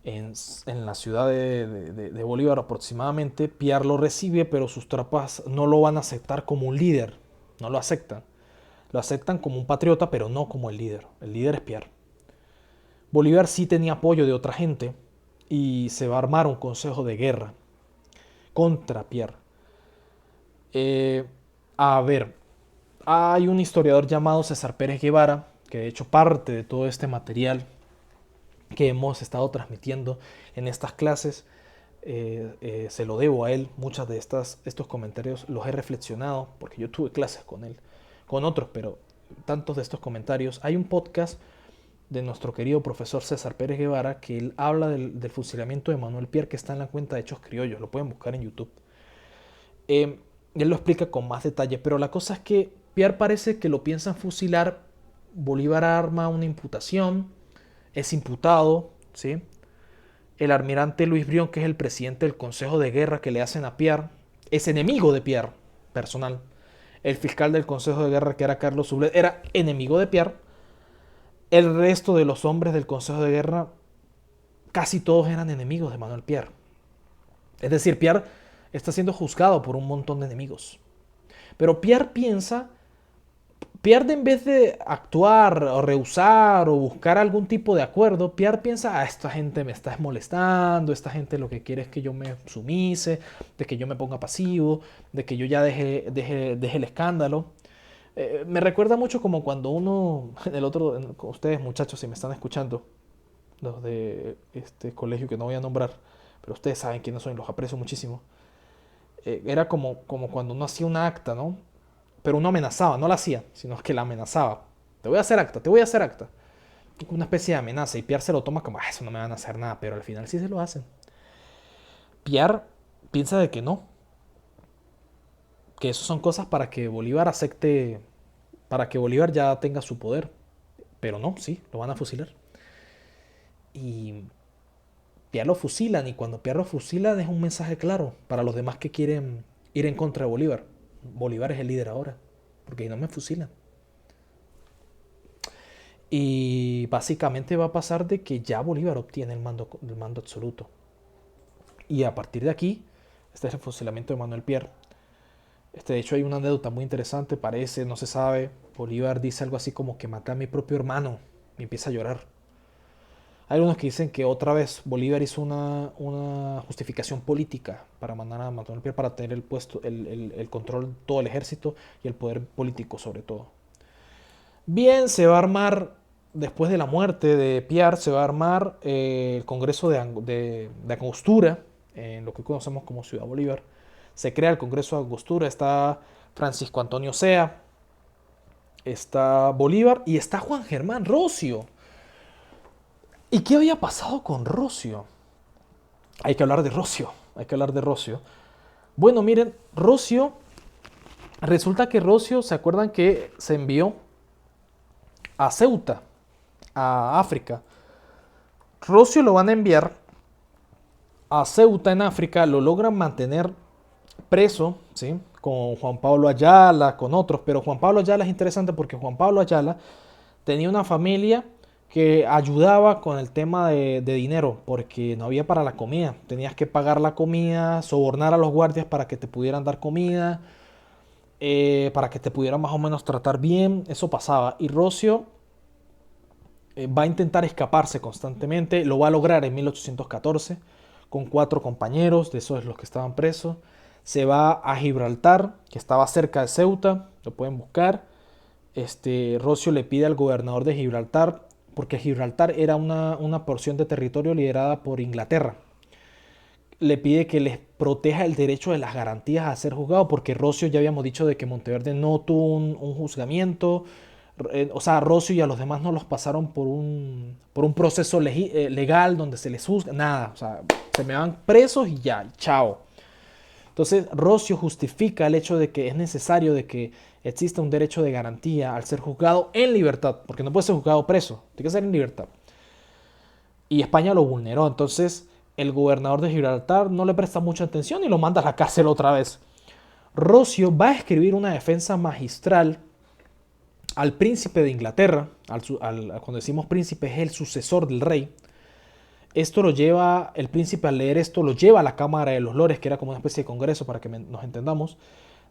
en la ciudad de Bolívar aproximadamente. Pierre lo recibe, pero sus tropas no lo van a aceptar como un líder, no lo aceptan. Lo aceptan como un patriota, pero no como el líder. El líder es Pierre. Bolívar sí tenía apoyo de otra gente y se va a armar un consejo de guerra contra Pierre. A ver, hay un historiador llamado César Pérez Guevara, que de hecho parte de todo este material que hemos estado transmitiendo en estas clases, se lo debo a él. Muchos de estos comentarios los he reflexionado, porque yo tuve clases con él, con otros, pero tantos de estos comentarios. Hay un podcast de nuestro querido profesor César Pérez Guevara que él habla del fusilamiento de Manuel Pierre, que está en la cuenta de Hechos Criollos, lo pueden buscar en YouTube. Él lo explica con más detalle, pero la cosa es que Pierre parece que lo piensan fusilar. Bolívar arma una imputación, es imputado, ¿sí? El almirante Luis Brión, que es el presidente del Consejo de Guerra que le hacen a Pierre, es enemigo de Pierre, personal. El fiscal del Consejo de Guerra, que era Carlos Sublet, era enemigo de Pierre. El resto de los hombres del Consejo de Guerra, casi todos eran enemigos de Manuel Pierre. Es decir, Pierre está siendo juzgado por un montón de enemigos. Pero Pierre en vez de actuar o rehusar o buscar algún tipo de acuerdo, Pierre piensa, esta gente me está molestando, esta gente lo que quiere es que yo me sumise, de que yo me ponga pasivo, de que yo ya deje el escándalo. Me recuerda mucho como cuando uno, ustedes muchachos, si me están escuchando, los de este colegio que no voy a nombrar, pero ustedes saben quiénes son y los aprecio muchísimo. Era como cuando uno hacía una acta, ¿no? Pero uno amenazaba, no la hacía, sino que la amenazaba. Te voy a hacer acta, te voy a hacer acta. Una especie de amenaza, y Pierre se lo toma como, eso no me van a hacer nada, pero al final sí se lo hacen. Pierre piensa de que no, que eso son cosas para que Bolívar acepte, para que Bolívar ya tenga su poder. Pero no, sí, lo van a fusilar. Y Pierre lo fusilan, y cuando Pierre lo fusilan es un mensaje claro para los demás que quieren ir en contra de Bolívar. Bolívar es el líder ahora, porque no me fusilan. Y básicamente va a pasar de que ya Bolívar obtiene el mando absoluto. Y a partir de aquí, este es el fusilamiento de Manuel Pierre. De hecho hay una anécdota muy interesante, parece, no se sabe. Bolívar dice algo así como que maté a mi propio hermano, y empieza a llorar. Hay algunos que dicen que otra vez Bolívar hizo una justificación política para mandar a Manuel Pierre, para tener el control de todo el ejército y el poder político sobre todo. Bien, se va a armar, después de la muerte de Pierre, se va a armar el Congreso de Angostura, en lo que conocemos como Ciudad Bolívar. Se crea el Congreso de Angostura, está Francisco Antonio Sea, está Bolívar y está Juan Germán Rocio. ¿Y qué había pasado con Rocio? Hay que hablar de Rocio. Bueno, miren, Rocio, resulta que Rocio, ¿se acuerdan que se envió a Ceuta, a África? Rocio lo van a enviar a Ceuta en África, lo logran mantener preso, ¿sí? Con Juan Pablo Ayala, con otros, pero Juan Pablo Ayala es interesante porque Juan Pablo Ayala tenía una familia que ayudaba con el tema de dinero, porque no había para la comida. Tenías que pagar la comida, sobornar a los guardias para que te pudieran dar comida, para que te pudieran más o menos tratar bien. Eso pasaba. Y Rocio va a intentar escaparse constantemente. Lo va a lograr en 1814 con 4 compañeros, de esos los que estaban presos. Se va a Gibraltar, que estaba cerca de Ceuta. Lo pueden buscar. Rocio le pide al gobernador de Gibraltar, porque Gibraltar era una porción de territorio liderada por Inglaterra. Le pide que les proteja el derecho de las garantías a ser juzgado, porque Rocio, ya habíamos dicho de que Monteverde no tuvo un juzgamiento. O sea, a Rocio y a los demás no los pasaron por un proceso legal donde se les juzga. Nada, o sea, se me van presos y ya, chao. Entonces, Rocio justifica el hecho de que es necesario de que exista un derecho de garantía al ser juzgado en libertad, porque no puede ser juzgado preso, tiene que ser en libertad. y España lo vulneró. Entonces el gobernador de Gibraltar no le presta mucha atención y lo manda a la cárcel otra vez. Roscio va a escribir una defensa magistral al príncipe de Inglaterra. Cuando decimos príncipe es el sucesor del rey. Esto lo lleva, el príncipe al leer esto lo lleva a la Cámara de los Lores, que era como una especie de congreso para que nos entendamos,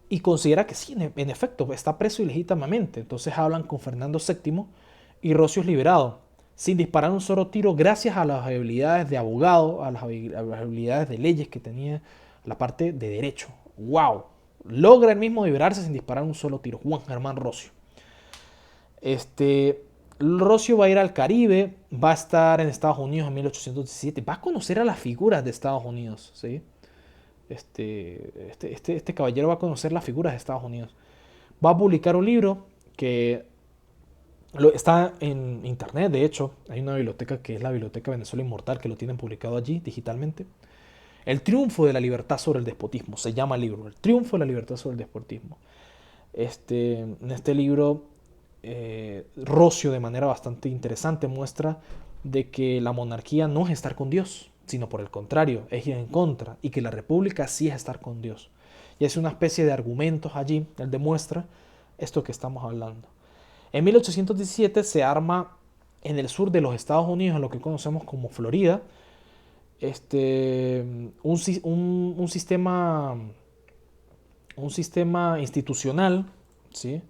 y considera que sí, en efecto, está preso ilegítimamente. Entonces hablan con Fernando VII y Roscio es liberado, sin disparar un solo tiro, gracias a las habilidades de abogado, a las habilidades de leyes que tenía la parte de derecho. ¡Wow! Logra él mismo liberarse sin disparar un solo tiro. Juan Germán Roscio. Roscio va a ir al Caribe, va a estar en Estados Unidos en 1817, va a conocer a las figuras de Estados Unidos, ¿sí? Este caballero va a conocer las figuras de Estados Unidos. Va a publicar un libro que está en internet, de hecho, hay una biblioteca que es la Biblioteca Venezuela Inmortal que lo tienen publicado allí digitalmente. El triunfo de la libertad sobre el despotismo, se llama el libro, el triunfo de la libertad sobre el despotismo. En este libro, Roscio de manera bastante interesante muestra de que la monarquía no es estar con Dios, sino por el contrario, es ir en contra, y que la república sí es estar con Dios. Y es una especie de argumentos allí, él demuestra esto que estamos hablando. En 1817 se arma en el sur de los Estados Unidos, en lo que conocemos como Florida, un sistema institucional, ¿sí?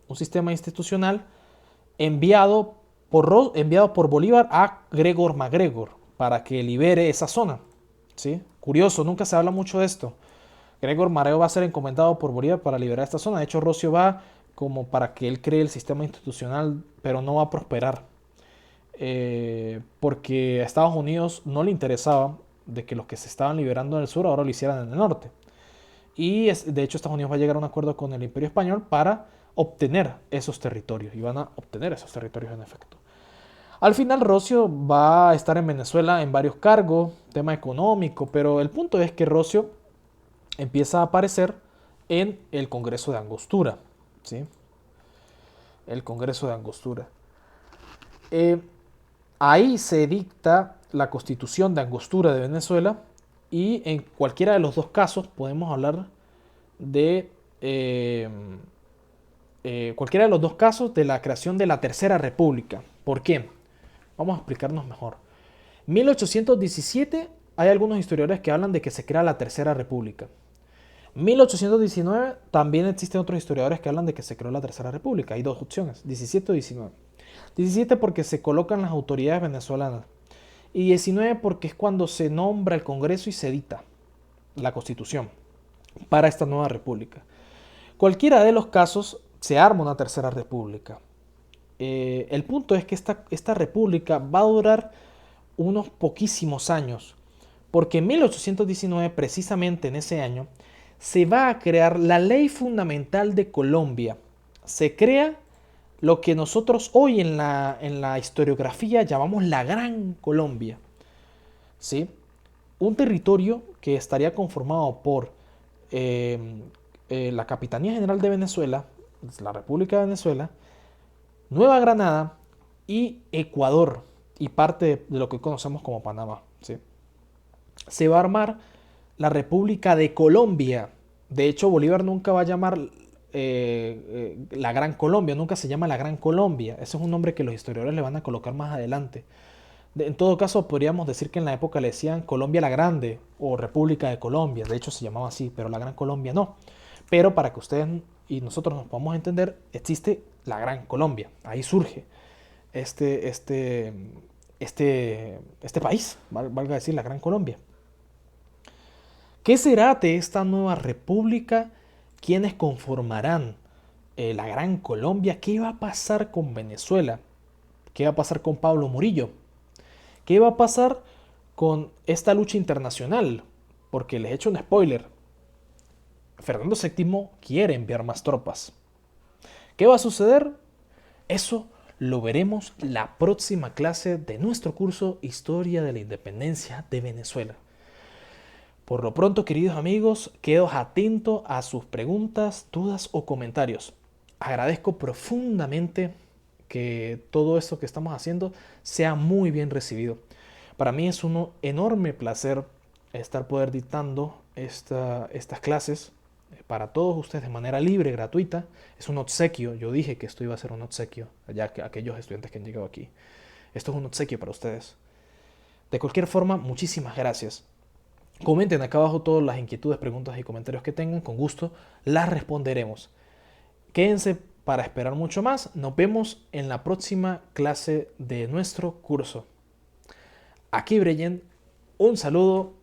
Un sistema institucional enviado por Bolívar a Gregor MacGregor para que libere esa zona, ¿sí? Curioso, nunca se habla mucho de esto. Gregor MacGregor va a ser encomendado por Bolívar para liberar esta zona. De hecho, Roscio va como para que él cree el sistema institucional, pero no va a prosperar. Porque a Estados Unidos no le interesaba de que los que se estaban liberando en el sur ahora lo hicieran en el norte. Y de hecho Estados Unidos va a llegar a un acuerdo con el Imperio Español para obtener esos territorios. Y van a obtener esos territorios en efecto. Al final Roscio va a estar en Venezuela en varios cargos, tema económico, pero el punto es que Roscio empieza a aparecer en el Congreso de Angostura, ¿sí? El Congreso de Angostura. Ahí se dicta la Constitución de Angostura de Venezuela y en cualquiera de los dos casos podemos hablar de cualquiera de los dos casos de la creación de la Tercera República. ¿Por qué? Vamos a explicarnos mejor. 1817 hay algunos historiadores que hablan de que se crea la Tercera República. 1819 también existen otros historiadores que hablan de que se creó la Tercera República. Hay dos opciones, 17 o 19. 17 porque se colocan las autoridades venezolanas y 19 porque es cuando se nombra el Congreso y se edita la Constitución para esta nueva república. Cualquiera de los casos se arma una Tercera República. El punto es que esta república va a durar unos poquísimos años, porque en 1819, precisamente en ese año, se va a crear la Ley Fundamental de Colombia. Se crea lo que nosotros hoy en la historiografía llamamos la Gran Colombia, ¿sí? Un territorio que estaría conformado por la Capitanía General de Venezuela, la República de Venezuela, Nueva Granada y Ecuador, y parte de lo que conocemos como Panamá, ¿sí? Se va a armar la República de Colombia. De hecho, Bolívar nunca va a llamar la Gran Colombia, nunca se llama la Gran Colombia. Ese es un nombre que los historiadores le van a colocar más adelante. En todo caso, podríamos decir que en la época le decían Colombia la Grande o República de Colombia. De hecho, se llamaba así, pero la Gran Colombia no. Pero para que ustedes y nosotros nos podamos entender, existe la Gran Colombia. Ahí surge este país, valga decir, la Gran Colombia. ¿Qué será de esta nueva república? ¿Quiénes conformarán la Gran Colombia? ¿Qué va a pasar con Venezuela? ¿Qué va a pasar con Pablo Murillo? ¿Qué va a pasar con esta lucha internacional? Porque les he hecho un spoiler. Fernando VII quiere enviar más tropas. ¿Qué va a suceder? Eso lo veremos la próxima clase de nuestro curso Historia de la Independencia de Venezuela. Por lo pronto, queridos amigos, quedo atento a sus preguntas, dudas o comentarios. Agradezco profundamente que todo esto que estamos haciendo sea muy bien recibido. Para mí es un enorme placer estar poder dictando estas clases para todos ustedes de manera libre, gratuita. Es un obsequio. Yo dije que esto iba a ser un obsequio, ya que aquellos estudiantes que han llegado aquí. Esto es un obsequio para ustedes. De cualquier forma, muchísimas gracias. Comenten acá abajo todas las inquietudes, preguntas y comentarios que tengan. Con gusto las responderemos. Quédense para esperar mucho más. Nos vemos en la próxima clase de nuestro curso. Aquí Breyen, un saludo.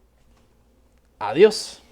Adiós.